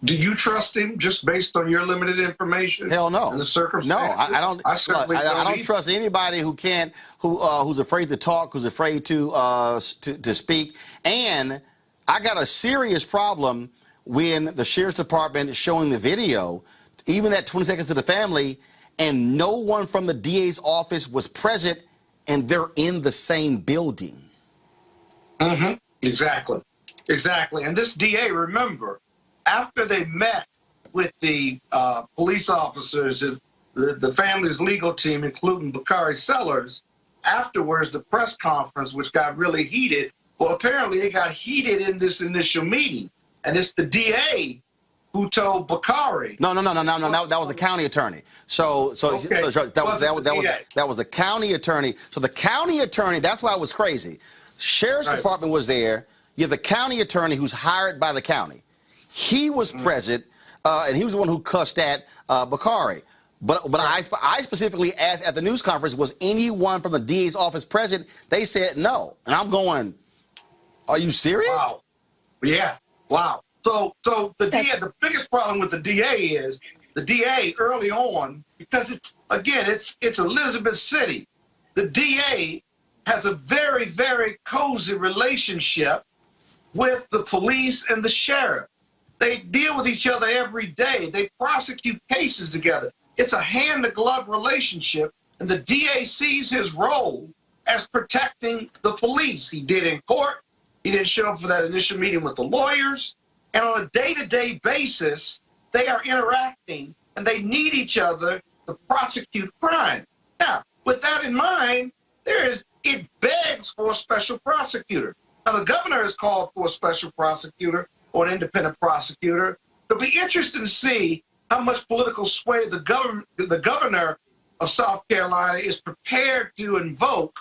Do you trust him just based on your limited information? Hell no. And the circumstances? No, I don't. I don't trust anybody who's afraid to talk, who's afraid to speak. And I got a serious problem when the sheriff's department is showing the video, even that 20 seconds to the family, and no one from the DA's office was present, and they're in the same building. Mm-hmm. Exactly. And this DA, remember, after they met with the police officers, the family's legal team, including Bakari Sellers, afterwards, the press conference, which got really heated, well, apparently it got heated in this initial meeting. And it's the DA who told Bakari. No. That was the county attorney. That was the county attorney. So the county attorney, that's why it was crazy. Sheriff's Department was there. You have the county attorney who's hired by the county. He was present, and he was the one who cussed at Bakari. But I specifically asked at the news conference, was anyone from the DA's office present? They said no. And I'm going, are you serious? Wow. Yeah. Wow. So the DA, the biggest problem with the DA is the DA early on, because it's Elizabeth City. The DA has a very, very cozy relationship with the police and the sheriff. They deal with each other every day. They prosecute cases together. It's a hand-to-glove relationship, and the DA sees his role as protecting the police. He did in court. He didn't show up for that initial meeting with the lawyers. And on a day-to-day basis, they are interacting, and they need each other to prosecute crime. Now, with that in mind, it begs for a special prosecutor. Now, the governor has called for a special prosecutor or an independent prosecutor. It'll be interesting to see how much political sway the governor of South Carolina is prepared to invoke,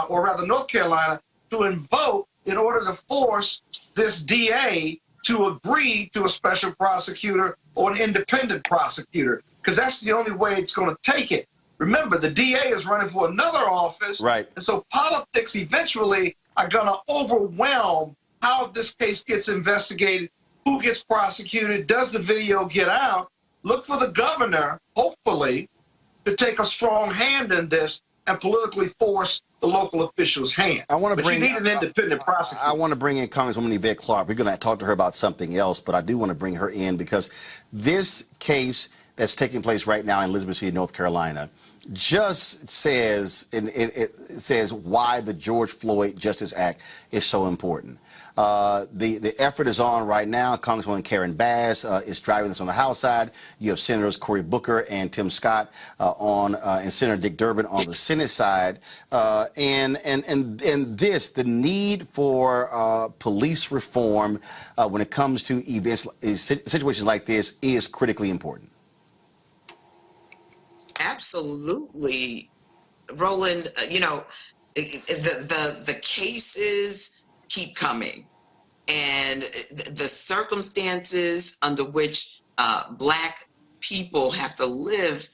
or rather North Carolina, to invoke in order to force this DA to agree to a special prosecutor or an independent prosecutor, because that's the only way it's going to take it. Remember, the DA is running for another office, right? And so politics eventually are going to overwhelm how this case gets investigated, who gets prosecuted, does the video get out. Look for the governor, hopefully, to take a strong hand in this and politically force the local officials' hand. But you need an independent prosecutor. I want to bring in Congresswoman Yvette Clarke. We're going to talk to her about something else, but I do want to bring her in because this case that's taking place right now in Elizabeth City, North Carolina, just says, it says why the George Floyd Justice Act is so important. The effort is on right now. Congresswoman Karen Bass is driving this on the House side. You have Senators Cory Booker and Tim Scott and Senator Dick Durbin on the Senate side. And this, the need for police reform when it comes to events, situations like this, is critically important. Absolutely, Roland. You know, the cases keep coming, and the circumstances under which Black people have to live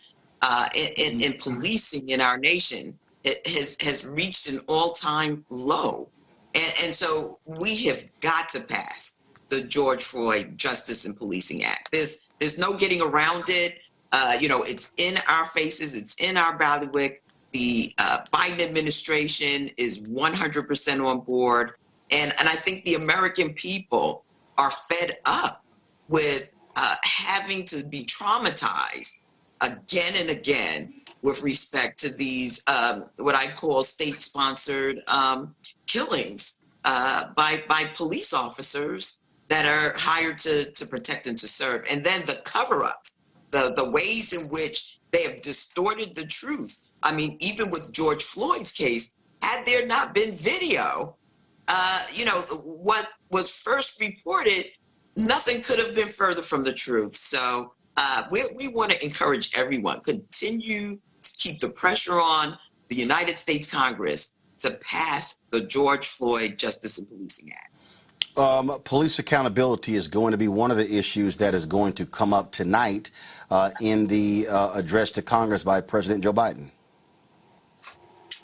in policing in our nation has reached an all-time low, and so we have got to pass the George Floyd Justice and Policing Act. There's no getting around it. You know, it's in our faces, it's in our bailiwick. The Biden administration is 100% on board. And I think the American people are fed up with having to be traumatized again and again with respect to these, what I call state-sponsored killings by police officers that are hired to protect and to serve. And then the cover-ups. The ways in which they have distorted the truth. I mean, even with George Floyd's case, had there not been video, you know, what was first reported, nothing could have been further from the truth. So we want to encourage everyone, continue to keep the pressure on the United States Congress to pass the George Floyd Justice and Policing Act. Police accountability is going to be one of the issues that is going to come up tonight in the address to Congress by President Joe Biden.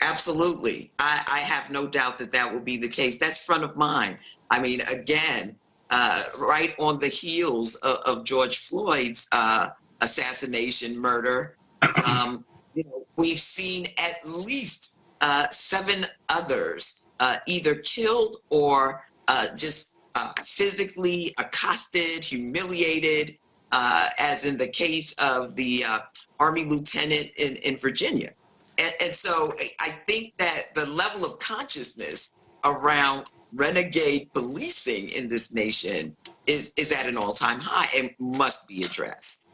Absolutely. I have no doubt that will be the case. That's front of mind. I mean, again, right on the heels of George Floyd's assassination, murder, you know, we've seen at least 7 others either killed or just physically accosted, humiliated, as in the case of the Army lieutenant in Virginia. And so I think that the level of consciousness around renegade policing in this nation is at an all-time high and must be addressed.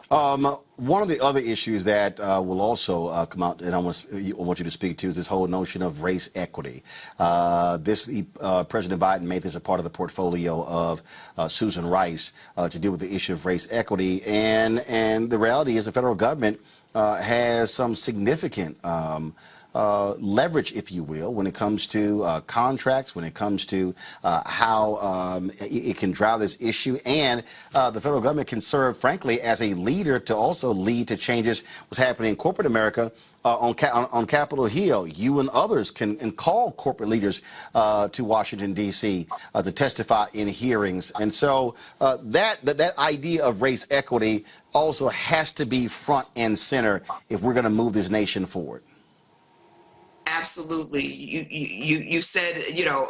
One of the other issues that will also come out, and I want you to speak to, is this whole notion of race equity. President Biden made this a part of the portfolio of Susan Rice to deal with the issue of race equity, and the reality is the federal government has some significant leverage, if you will, when it comes to contracts, when it comes to how it can drive this issue. And the federal government can serve, frankly, as a leader to also lead to changes what's happening in corporate America on Capitol Hill. You and others can call corporate leaders to Washington, D.C. To testify in hearings. And so that idea of race equity also has to be front and center if we're going to move this nation forward. Absolutely. You said, you know,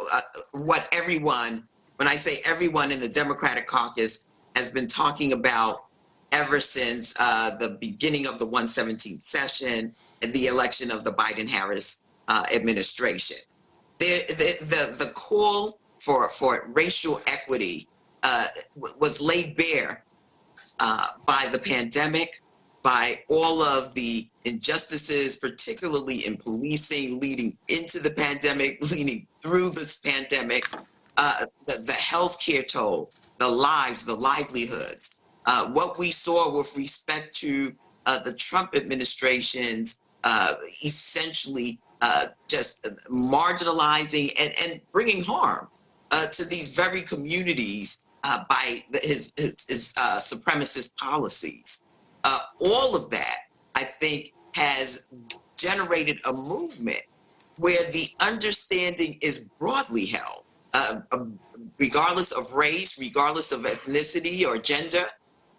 what everyone, when I say everyone in the Democratic caucus, has been talking about ever since the beginning of the 117th session and the election of the Biden-Harris administration. The call for racial equity was laid bare by the pandemic, by all of the injustices, particularly in policing, leading into the pandemic, leading through this pandemic, the healthcare toll, the lives, the livelihoods. What we saw with respect to the Trump administration's essentially just marginalizing and bringing harm to these very communities by his supremacist policies. All of that, I think, has generated a movement where the understanding is broadly held, regardless of race, regardless of ethnicity or gender,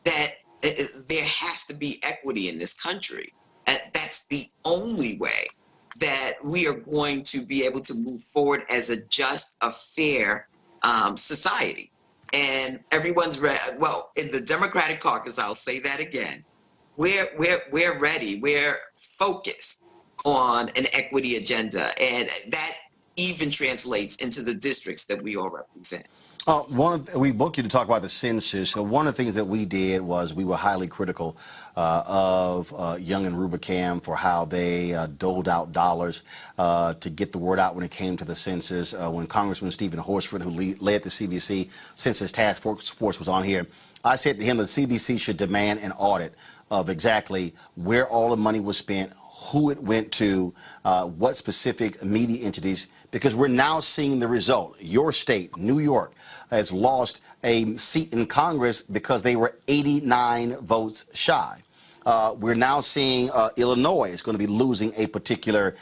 that there has to be equity in this country. And that's the only way that we are going to be able to move forward as a just, a fair society. And everyone's well, in the Democratic caucus, I'll say that again, we're ready, we're focused on an equity agenda, and that even translates into the districts that we all represent. We booked you to talk about the census. So one of the things that we did was we were highly critical of Young and Rubicam for how they doled out dollars to get the word out when it came to the census. When Congressman Stephen Horsford, who led the CBC Census Task Force, was on here, I said to him that the CBC should demand an audit of exactly where all the money was spent, who it went to, what specific media entities, because we're now seeing the result. Your state, New York, has lost a seat in Congress because they were 89 votes shy. We're now seeing Illinois is going to be losing a particular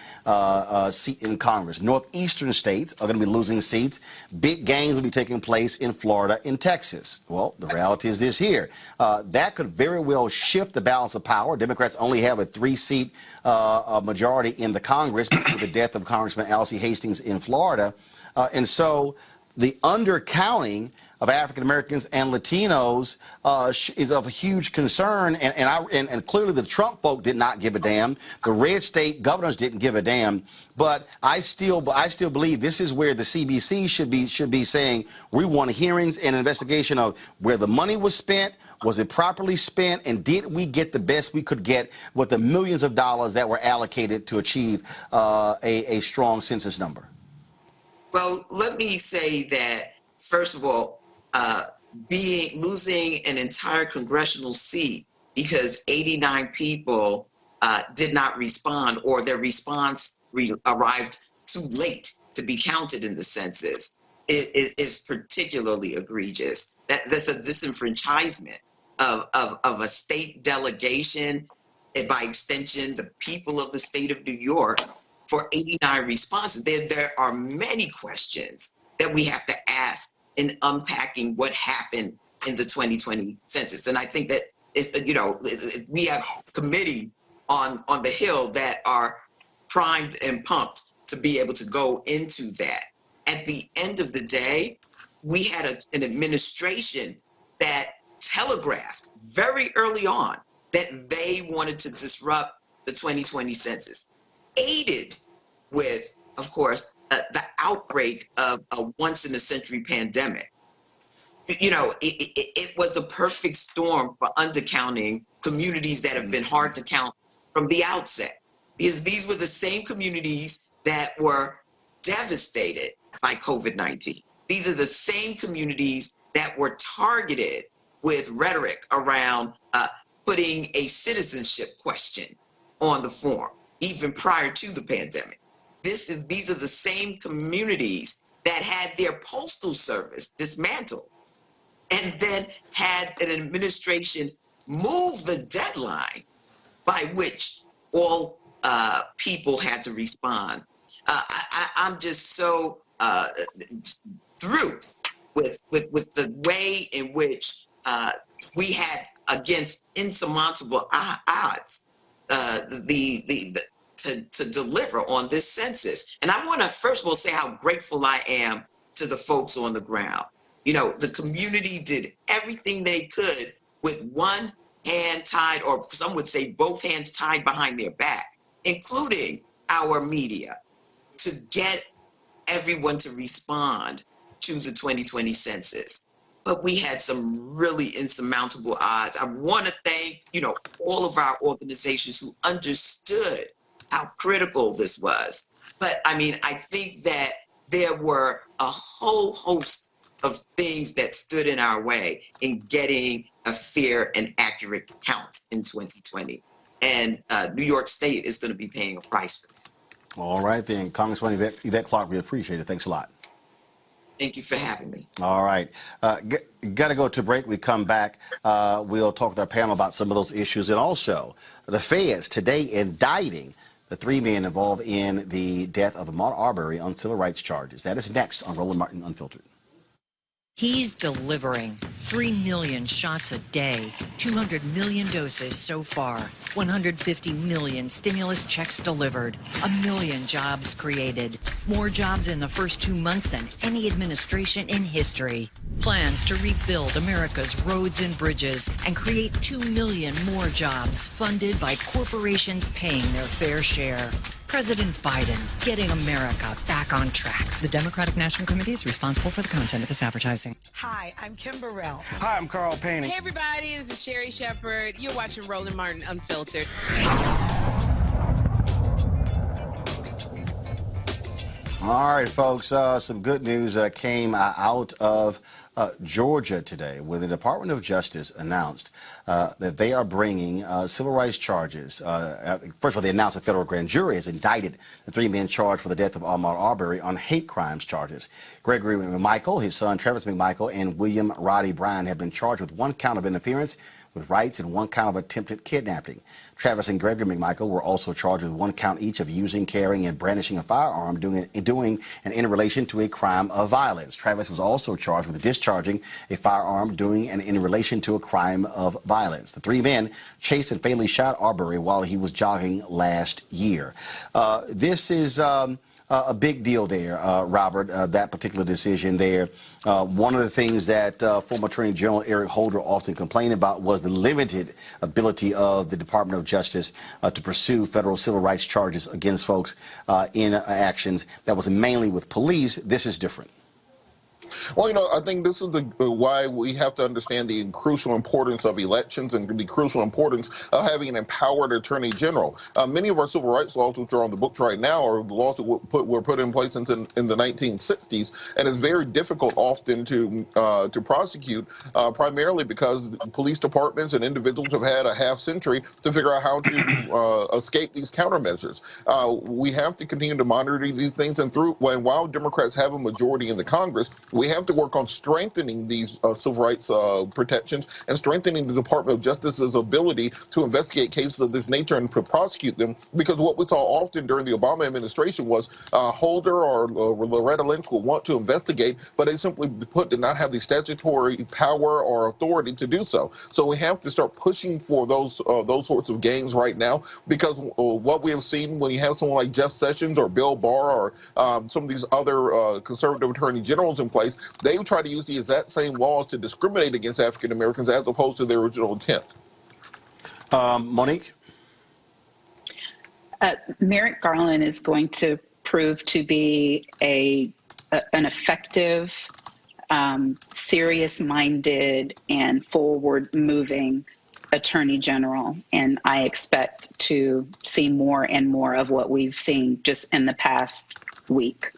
seat in Congress. Northeastern states are going to be losing seats. Big gains will be taking place in Florida and Texas. Well, the reality is this here. That could very well shift the balance of power. Democrats only have a 3-seat majority in the Congress with the death of Congressman Alcee Hastings in Florida. And so the undercounting of African Americans and Latinos is of a huge concern, and clearly the Trump folk did not give a damn. The red state governors didn't give a damn. But I still believe this is where the CBC should be saying we want hearings and investigation of where the money was spent, was it properly spent, and did we get the best we could get with the millions of dollars that were allocated to achieve a strong census number. Well, let me say that, first of all, losing an entire congressional seat because 89 people did not respond, or their response arrived too late to be counted in the census is particularly egregious. That's a disenfranchisement of a state delegation, and by extension, the people of the state of New York, for 89 responses. There are many questions that we have to ask in unpacking what happened in the 2020 census. And I think that we have committees on the Hill that are primed and pumped to be able to go into that. At the end of the day, we had an administration that telegraphed very early on that they wanted to disrupt the 2020 census, aided with, of course, the outbreak of a once-in-a-century pandemic. It was a perfect storm for undercounting communities that have been hard to count from the outset, because these were the same communities that were devastated by COVID-19. These are the same communities that were targeted with rhetoric around putting a citizenship question on the form, even prior to the pandemic. These are the same communities that had their postal service dismantled and then had an administration move the deadline by which all people had to respond. I'm just so through with the way in which we had, against insurmountable odds, to deliver on this census. And I want to first of all say how grateful I am to the folks on the ground. The community did everything they could with one hand tied, or some would say both hands tied behind their back, including our media, to get everyone to respond to the 2020 census. but we had some really insurmountable odds. I want to thank, all of our organizations who understood how critical this was. But I think that there were a whole host of things that stood in our way in getting a fair and accurate count in 2020. And New York State is going to be paying a price for that. All right, then. Congresswoman Yvette Clarke, we appreciate it. Thanks a lot. Thank you for having me. All right. Got to go to break. We come back. We'll talk with our panel about some of those issues. And also, the feds today indicting the 3 men involved in the death of Ahmaud Arbery on civil rights charges. That is next on Roland Martin Unfiltered. He's delivering 3 million shots a day, 200 million doses so far, 150 million stimulus checks delivered, 1 million jobs created, more jobs in the first 2 months than any administration in history. Plans to rebuild America's roads and bridges and create 2 million more jobs funded by corporations paying their fair share. President Biden getting America back on track. The Democratic National Committee is responsible for the content of this advertising. Hi, I'm Kim Burrell. Hi, I'm Carl Payne. Hey, everybody, this is Sherry Shepherd. You're watching Roland Martin Unfiltered. All right, folks, some good news came out of Georgia today, where the Department of Justice announced that they are bringing civil rights charges. First of all, they announced a federal grand jury has indicted the 3 men charged for the death of Ahmaud Arbery on hate crimes charges. Gregory McMichael, his son Travis McMichael, and William Roddy Bryan have been charged with 1 count of interference with rights and 1 count of attempted kidnapping. Travis and Gregory McMichael were also charged with 1 count each of using, carrying, and brandishing a firearm, doing and in relation to a crime of violence. Travis was also charged with discharging a firearm, doing and in relation to a crime of violence. The 3 men chased and fatally shot Arbery while he was jogging last year. This is a big deal there, Robert, that particular decision there. One of the things that former Attorney General Eric Holder often complained about was the limited ability of the Department of Justice to pursue federal civil rights charges against folks in actions that was mainly with police. This is different. Well, I think this is why we have to understand the crucial importance of elections and the crucial importance of having an empowered attorney general. Many of our civil rights laws, which are on the books right now, are laws that were put in place in the 1960s, and it's very difficult often to prosecute, primarily because police departments and individuals have had a half century to figure out how to escape these countermeasures. We have to continue to monitor these things, and while Democrats have a majority in the Congress, we have to work on strengthening these civil rights protections and strengthening the Department of Justice's ability to investigate cases of this nature and to prosecute them, because what we saw often during the Obama administration was Holder or Loretta Lynch would want to investigate, but they simply did not have the statutory power or authority to do so. So we have to start pushing for those sorts of gains right now, because what we have seen when you have someone like Jeff Sessions or Bill Barr or some of these other conservative attorney generals in place, they try to use the exact same laws to discriminate against African Americans as opposed to their original intent. Monique? Merrick Garland is going to prove to be an effective, serious-minded, and forward-moving attorney general, and I expect to see more and more of what we've seen just in the past week.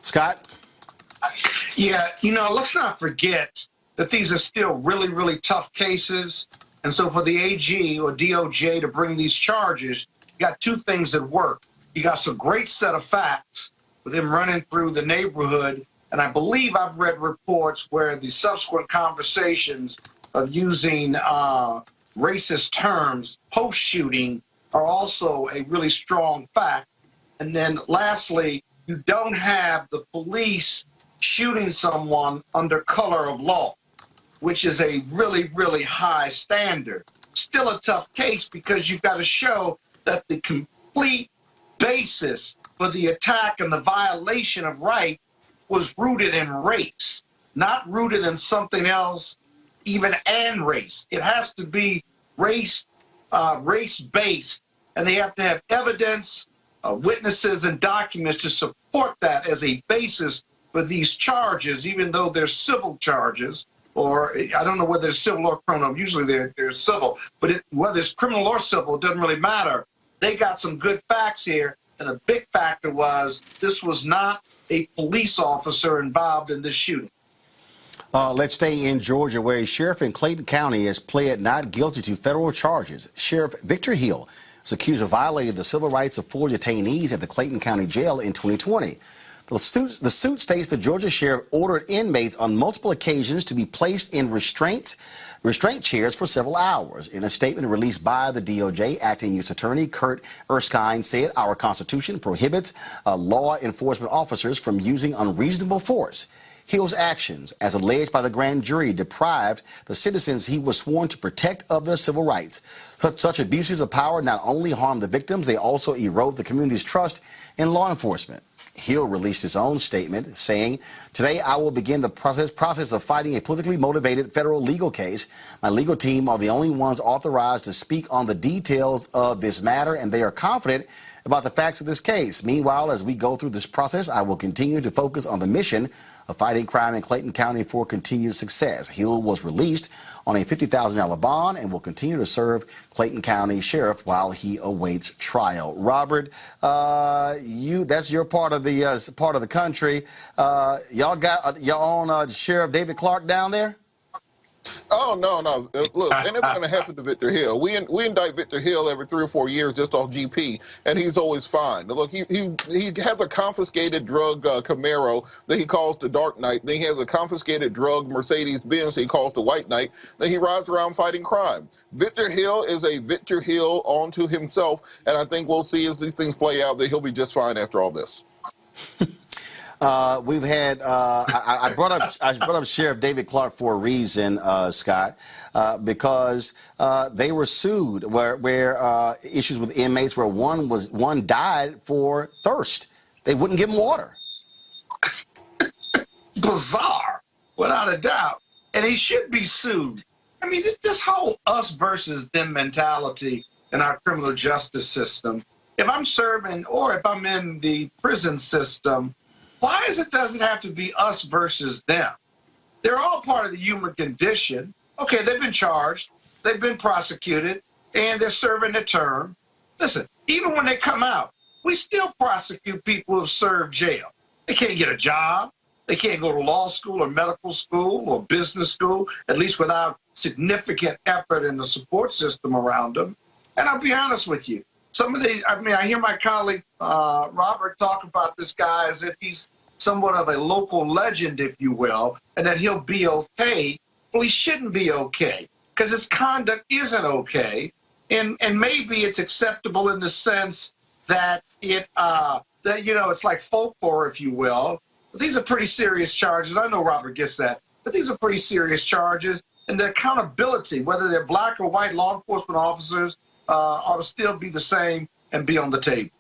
Scott? Yeah, let's not forget that these are still really, really tough cases. And so for the AG or DOJ to bring these charges, you got 2 things that work. You got some great set of facts with them running through the neighborhood. And I believe I've read reports where the subsequent conversations of using racist terms post-shooting are also a really strong fact. And then lastly, you don't have the police shooting someone under color of law, which is a really, really high standard. Still a tough case because you've got to show that the complete basis for the attack and the violation of right was rooted in race, not rooted in something else, even and race. It has to be race-based, and they have to have evidence, witnesses, and documents to support that as a basis for these charges, even though they're civil charges, or I don't know whether they're civil or criminal. Usually they're civil, but whether it's criminal or civil, it doesn't really matter. They got some good facts here, and a big factor was this was not a police officer involved in this shooting. Let's stay in Georgia, where a sheriff in Clayton County has pled not guilty to federal charges. Sheriff Victor Hill is accused of violating the civil rights of 4 detainees at the Clayton County Jail in 2020. The suit states the Georgia sheriff ordered inmates on multiple occasions to be placed in restraint chairs for several hours. In a statement released by the DOJ, acting U.S. Attorney Kurt Erskine said our Constitution prohibits law enforcement officers from using unreasonable force. Hill's actions, as alleged by the grand jury, deprived the citizens he was sworn to protect of their civil rights. Such abuses of power not only harm the victims, they also erode the community's trust in law enforcement. Hill released his own statement saying, "Today I will begin the process of fighting a politically motivated federal legal case. My legal team are the only ones authorized to speak on the details of this matter, and they are confident about the facts of this case. Meanwhile, as we go through this process, I will continue to focus on the mission of fighting crime in Clayton County for continued success." Hill was released on a $50,000 bond and will continue to serve Clayton County Sheriff while he awaits trial. Robert, that's your part of the country. Y'all got your own Sheriff David Clark down there? Oh, no. Look, and it's going to happen to Victor Hill. We indict Victor Hill every 3 or 4 years just off GP, and he's always fine. Look, he has a confiscated drug Camaro that he calls the Dark Knight. Then he has a confiscated drug Mercedes-Benz he calls the White Knight. Then he rides around fighting crime. Victor Hill is a Victor Hill onto himself, and I think we'll see as these things play out that he'll be just fine after all this. We've had I brought up Sheriff David Clark for a reason, Scott, because they were sued where issues with inmates where one died for thirst. They wouldn't give him water. Bizarre, without a doubt, and he should be sued. I mean, this whole us versus them mentality in our criminal justice system. If I'm serving or if I'm in the prison system, why does it have to be us versus them? They're all part of the human condition. Okay, they've been charged, they've been prosecuted, and they're serving their term. Listen, even when they come out, we still prosecute people who have served jail. They can't get a job. They can't go to law school or medical school or business school, at least without significant effort in the support system around them. And I'll be honest with you, some of these, I hear my colleague Robert talk about this guy as if he's somewhat of a local legend, if you will, and that he'll be okay. Well, he shouldn't be okay because his conduct isn't okay. And maybe it's acceptable in the sense that it's like folklore, if you will. But these are pretty serious charges. I know Robert gets that, but these are pretty serious charges. And the accountability, whether they're black or white law enforcement officers, ought to still be the same and be on the table.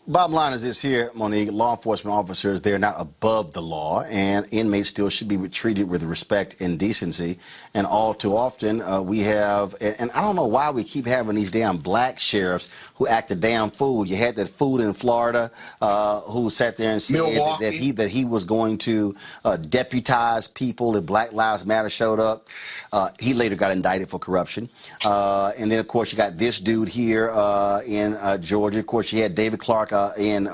Bottom line is this here, Monique. Law enforcement officers, they're not above the law, and inmates still should be treated with respect and decency. And all too often, we have, and I don't know why we keep having these damn black sheriffs who act a damn fool. You had that fool in Florida who sat there and said that he was going to deputize people if Black Lives Matter showed up. He later got indicted for corruption. And then, of course, you got this dude here in Georgia. Of course, you had David Clark in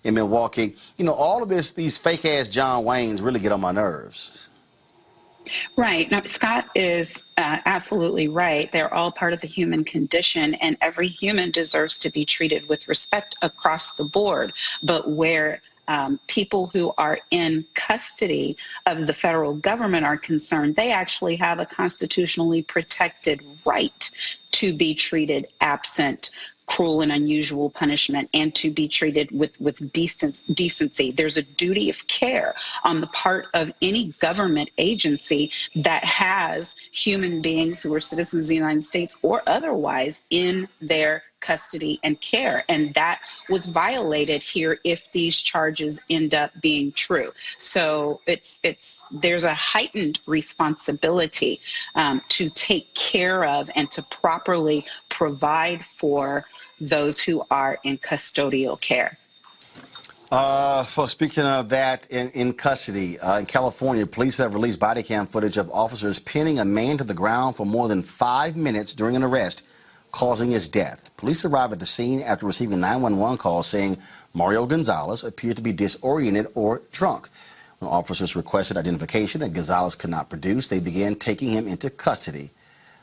Milwaukee. You know, all of these fake-ass John Waynes really get on my nerves. Right. Now, Scott is absolutely right. They're all part of the human condition, and every human deserves to be treated with respect across the board. But where people who are in custody of the federal government are concerned, they actually have a constitutionally protected right to be treated absent cruel and unusual punishment and to be treated with decency. There's a duty of care on the part of any government agency that has human beings who are citizens of the United States or otherwise in their custody and care, and that was violated here if these charges end up being true. So there's a heightened responsibility to take care of and to properly provide for those who are in custodial care. Folks, speaking of that, in custody, in California, police have released body cam footage of officers pinning a man to the ground for more than 5 minutes during an arrest, causing his death. Police arrived at the scene after receiving 911 calls saying Mario Gonzalez appeared to be disoriented or drunk. When officers requested identification that Gonzalez could not produce, they began taking him into custody.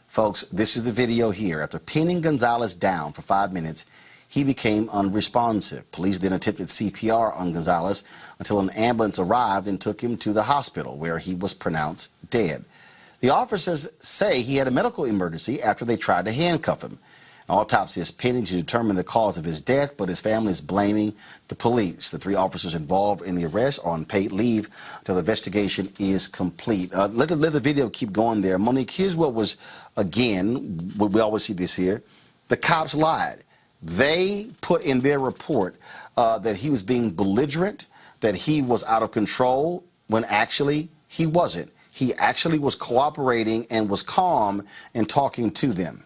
Folks, this is the video here. After pinning Gonzalez down for 5 minutes, he became unresponsive. Police then attempted CPR on Gonzalez until an ambulance arrived and took him to the hospital, where he was pronounced dead. The officers say he had a medical emergency after they tried to handcuff him. An autopsy is pending to determine the cause of his death, but his family is blaming the police. The 3 officers involved in the arrest are on paid leave until the investigation is complete. Let the video keep going there. Monique, here's what was, again, we always see this here. The cops lied. They put in their report that he was being belligerent, that he was out of control, when actually he wasn't. He actually was cooperating and was calm in talking to them.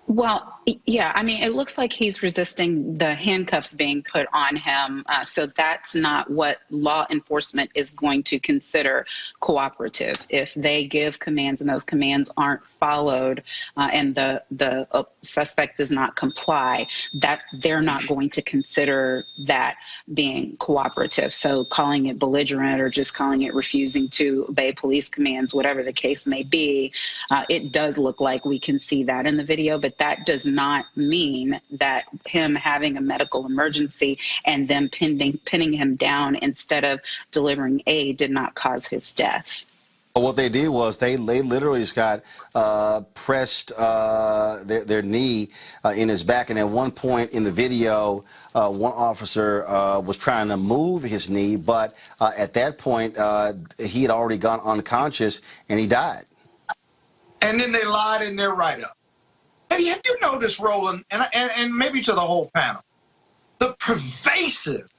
Well, yeah, I mean, it looks like he's resisting the handcuffs being put on him. So that's not what law enforcement is going to consider cooperative. If they give commands and those commands aren't followed and the suspect does not comply, that they're not going to consider that being cooperative. So calling it belligerent or just calling it refusing to obey police commands, whatever the case may be, it does look like we can see that in the video, but that does not mean that him having a medical emergency and them pinning him down instead of delivering aid did not cause his death. What they did was they literally, Scott, pressed their knee in his back, and at one point in the video, one officer was trying to move his knee, but at that point, he had already gone unconscious, and he died. And then they lied in their write-up. Have you noticed, Roland, and maybe to the whole panel, the pervasive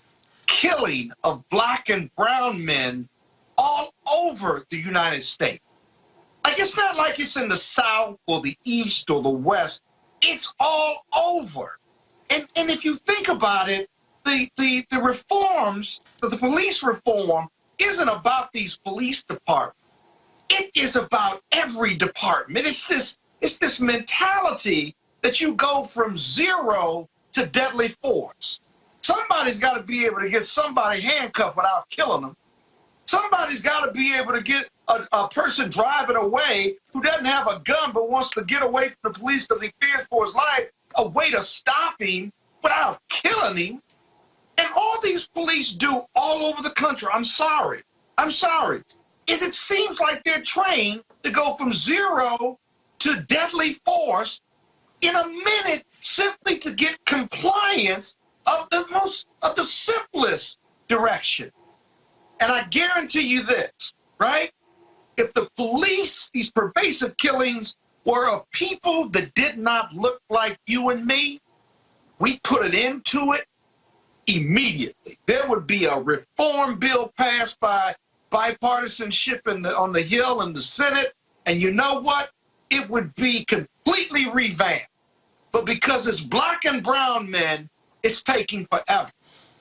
killing of black and brown men all over the United States? Like, it's not like it's in the South or the East or the West. It's all over. And if you think about it, the reforms, the police reform, isn't about these police departments. It is about every department. It's this mentality that you go from zero to deadly force. Somebody's got to be able to get somebody handcuffed without killing them. Somebody's got to be able to get a person driving away who doesn't have a gun but wants to get away from the police because he fears for his life, a way to stop him without killing him. And all these police do all over the country, I'm sorry, is it seems like they're trained to go from zero to deadly force in a minute simply to get compliance of the simplest direction. And I guarantee you this, right? If the police, these pervasive killings, were of people that did not look like you and me, we put an end to it immediately. There would be a reform bill passed by bipartisanship on the Hill and the Senate, and you know what? It would be completely revamped. But because it's black and brown men, it's taking forever.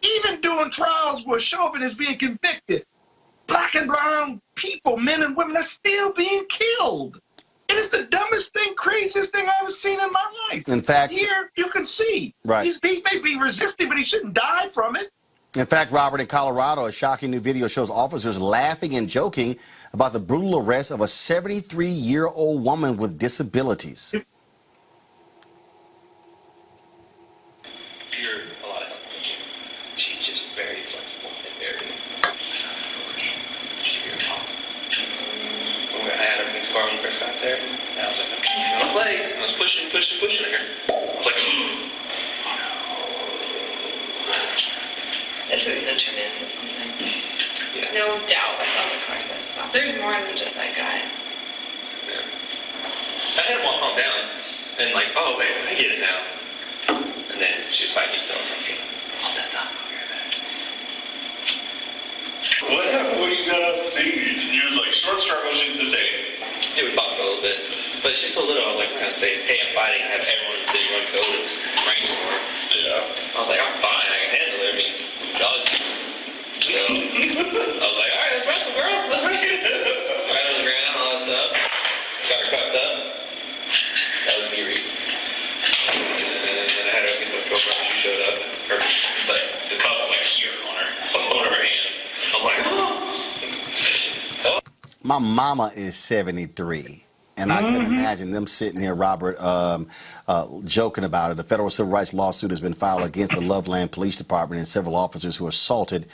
Even doing trials where Chauvin is being convicted, black and brown people, men and women, are still being killed. It is the dumbest thing, craziest thing I've ever seen in my life. In fact, here you can see, right. He may be resisting, but he shouldn't die from it. In fact, Robert, in Colorado, a shocking new video shows officers laughing and joking about the brutal arrest of a 73-year-old woman with disabilities. She's just very flexible and very. She's very calm. When I had her in the car when we first got there, and I was like, okay, I'm gonna play. I was pushing her. I was like, That's what you're turning into something. yeah. No doubt that's how the car does stuff. There's more than just that guy. Yeah. I had him all calm down, and like, oh wait, I get it now. And then she was fighting still. I was like, okay, hold that up. What happened when you got off the stage and you was like short struggles into the day? It would bump a little bit, but she's so little. I was like, we're gonna say, hey, I'm fighting. I have everyone in the city run code and range for her. Yeah. I was like, I'm fine. my mama is 73. And I can imagine them sitting here, Robert, joking about it. A federal civil rights lawsuit has been filed against the Loveland Police Department and several officers who assaulted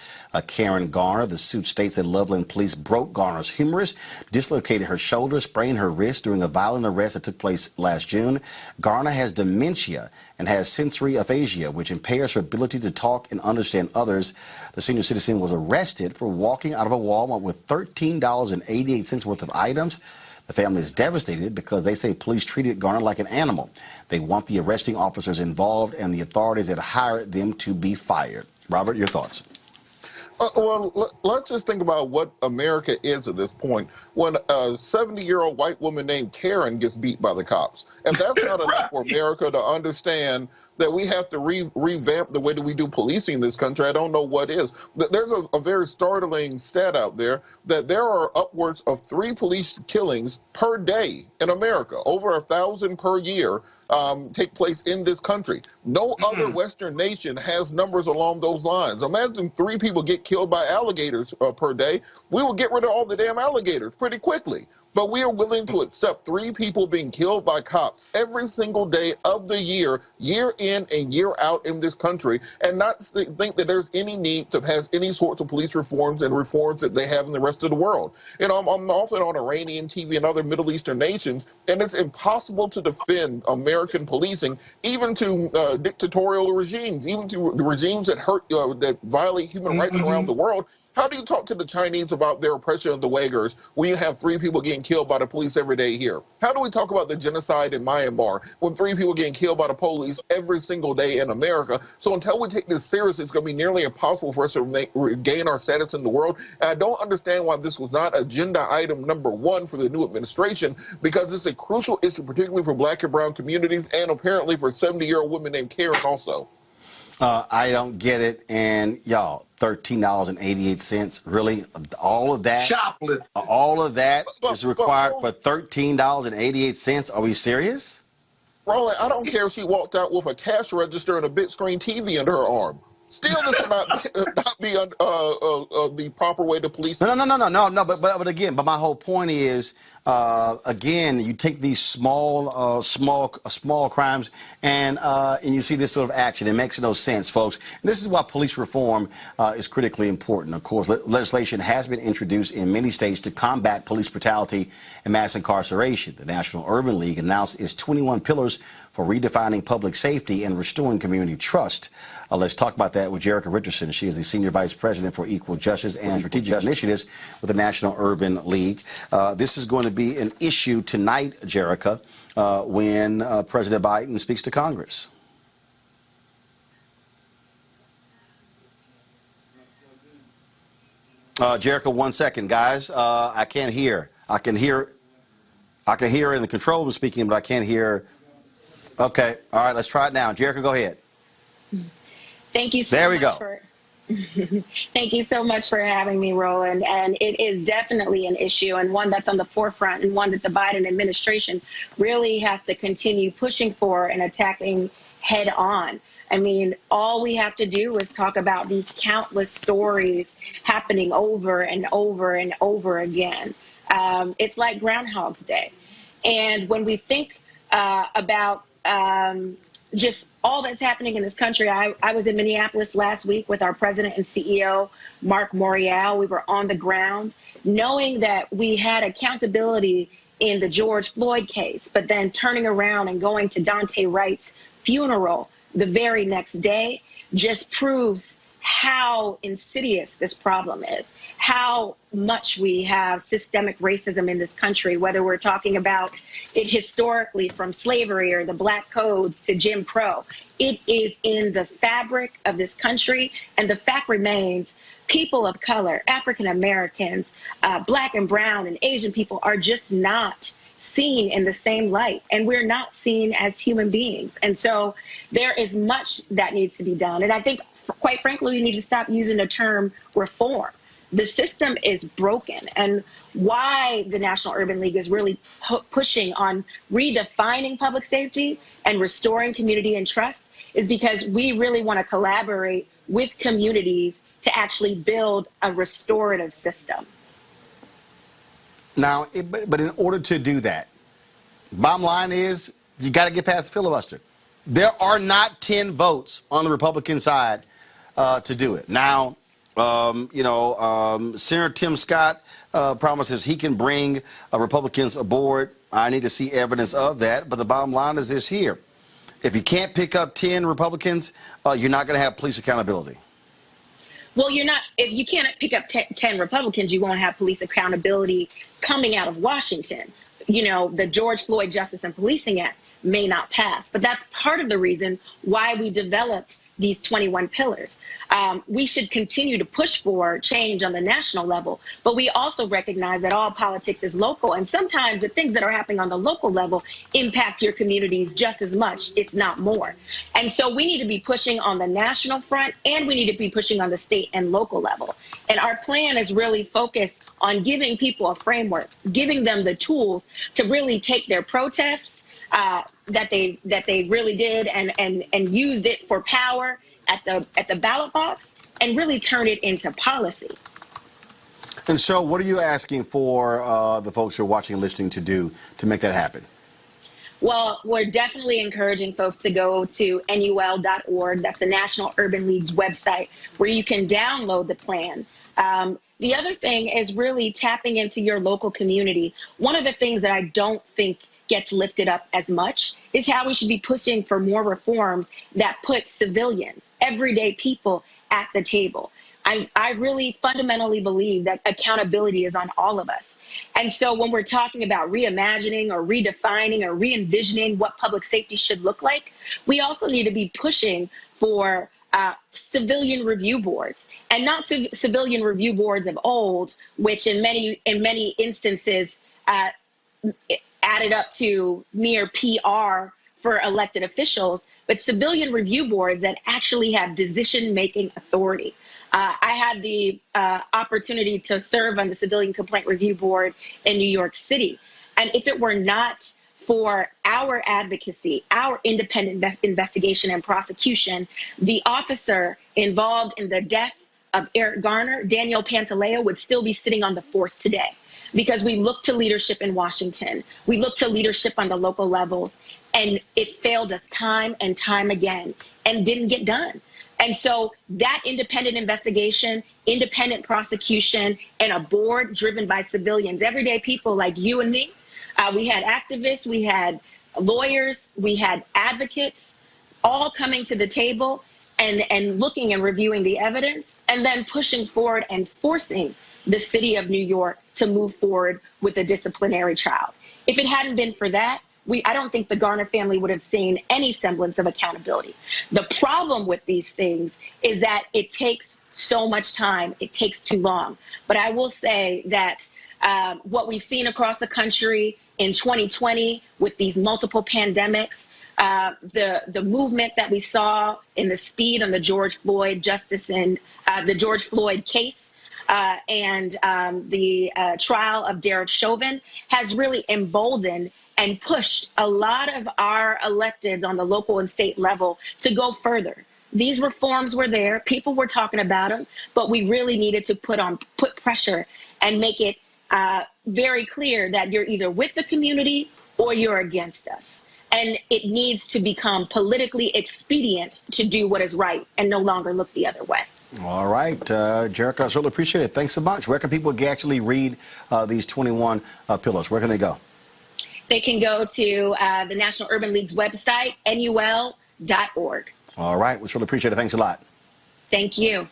Karen Garner. The suit states that Loveland police broke Garner's humerus, dislocated her shoulder, sprained her wrist during a violent arrest that took place last June. Garner has dementia and has sensory aphasia, which impairs her ability to talk and understand others. The senior citizen was arrested for walking out of a Walmart with $13.88 worth of items. The family is devastated because they say police treated Garner like an animal. They want the arresting officers involved and the authorities that hired them to be fired. Robert, your thoughts? Well, let's just think about what America is at this point. When a 70-year-old white woman named Karen gets beat by the cops. And that's not enough for America to understand that we have to revamp the way that we do policing in this country. I don't know what is. There's a very startling stat out there that there are upwards of 3 police killings per day in America. Over 1,000 per year take place in this country. No other Western nation has numbers along those lines. Imagine 3 people get killed by alligators per day. We will get rid of all the damn alligators pretty quickly. But we are willing to accept 3 people being killed by cops every single day of the year, year in and year out in this country, and not think that there's any need to pass any sorts of police reforms and reforms that they have in the rest of the world. You know, I'm often on Iranian TV and other Middle Eastern nations, and it's impossible to defend American policing, even to dictatorial regimes, even to the regimes that that violate human rights around the world. How do you talk to the Chinese about their oppression of the Uyghurs when you have 3 people getting killed by the police every day here? How do we talk about the genocide in Myanmar when 3 people getting killed by the police every single day in America? So until we take this seriously, it's going to be nearly impossible for us to regain our status in the world. And I don't understand why this was not agenda item number 1 for the new administration, because it's a crucial issue, particularly for Black and brown communities, and apparently for 70-year-old women named Karen also. I don't get it. And y'all, $13.88, really? All of that? Shoplifting. All of that is required for $13.88? Are we serious? Roland, I don't care if she walked out with a cash register and a big screen TV under her arm. Still, this should not be the proper way to police. No. But again, my whole point is, again, you take these small crimes, and you see this sort of action. It makes no sense, folks. And this is why police reform is critically important. Of course, legislation has been introduced in many states to combat police brutality and mass incarceration. The National Urban League announced its 21 pillars for redefining public safety and restoring community trust. Let's talk about that with Jerica Richardson. She is the Senior Vice President for Equal Justice and Strategic Initiatives with the National Urban League. This is going to be an issue tonight, Jerica, when President Biden speaks to Congress. Jerica, 1 second, guys. I can't hear. I can hear in the control room speaking, but I can't hear. Okay. All right. Let's try it now. Jerica, go ahead. Thank you so much for thank you so much for having me, Roland. And it is definitely an issue, and one that's on the forefront, and one that the Biden administration really has to continue pushing for and attacking head on. I mean, all we have to do is talk about these countless stories happening over and over and over again. It's like Groundhog's Day. And when we think about just all that's happening in this country. I was in Minneapolis last week with our president and CEO, Mark Morial. We were on the ground, knowing that we had accountability in the George Floyd case, but then turning around and going to Dante Wright's funeral the very next day just proves how insidious this problem is, how much we have systemic racism in this country, whether we're talking about it historically from slavery or the Black codes to Jim Crow. It is in the fabric of this country, and the fact remains people of color, African Americans, Black and brown and Asian people are just not seen in the same light, and we're not seen as human beings. And so there is much that needs to be done. And I think, quite frankly, we need to stop using the term reform. The system is broken. And why the National Urban League is really pushing on redefining public safety and restoring community and trust is because we really want to collaborate with communities to actually build a restorative system. Now, but in order to do that, bottom line is you got to get past the filibuster. There are not 10 votes on the Republican side to do it. Now, Senator Tim Scott promises he can bring Republicans aboard. I need to see evidence of that. But the bottom line is this here. If you can't pick up 10 Republicans, you're not going to have police accountability. Well, you're not. If you can't pick up 10 Republicans, you won't have police accountability coming out of Washington. The George Floyd Justice and Policing Act may not pass. But that's part of the reason why we developed these 21 pillars. We should continue to push for change on the national level, but we also recognize that all politics is local, and sometimes the things that are happening on the local level impact your communities just as much, if not more. And so we need to be pushing on the national front, and we need to be pushing on the state and local level. And our plan is really focused on giving people a framework, giving them the tools to really take their protests that they really did and used it for power at the ballot box and really turn it into policy. And so what are you asking for the folks who are watching and listening to do to make that happen? Well, we're definitely encouraging folks to go to NUL.org. That's the National Urban League's website, where you can download the plan. The other thing is really tapping into your local community. One of the things that I don't think gets lifted up as much is how we should be pushing for more reforms that put civilians, everyday people, at the table. I really fundamentally believe that accountability is on all of us. And so when we're talking about reimagining or redefining or re-envisioning what public safety should look like, we also need to be pushing for civilian review boards, and not civilian review boards of old, which in many instances added up to mere PR for elected officials, but civilian review boards that actually have decision-making authority. I had the opportunity to serve on the Civilian Complaint Review Board in New York City. And if it were not for our advocacy, our independent investigation and prosecution, the officer involved in the death of Eric Garner, Daniel Pantaleo, would still be sitting on the force today. Because we look to leadership in Washington, we look to leadership on the local levels, and it failed us time and time again and didn't get done. And so that independent investigation, independent prosecution, and a board driven by civilians, everyday people like you and me, we had activists, we had lawyers, we had advocates, all coming to the table and looking and reviewing the evidence, and then pushing forward and forcing the city of New York to move forward with a disciplinary trial. If it hadn't been for that, I don't think the Garner family would have seen any semblance of accountability. The problem with these things is that it takes so much time, it takes too long. But I will say that what we've seen across the country in 2020 with these multiple pandemics, the movement that we saw in the speed on the George Floyd justice and the George Floyd case, and the trial of Derek Chauvin has really emboldened and pushed a lot of our electeds on the local and state level to go further. These reforms were there, people were talking about them, but we really needed to put pressure and make it very clear that you're either with the community or you're against us. And it needs to become politically expedient to do what is right and no longer look the other way. All right, Jerica, I really appreciate it. Thanks so much. Where can people actually read these 21 pillars? Where can they go? They can go to the National Urban League's website, NUL.org. All right, we really appreciate it. Thanks a lot. Thank you.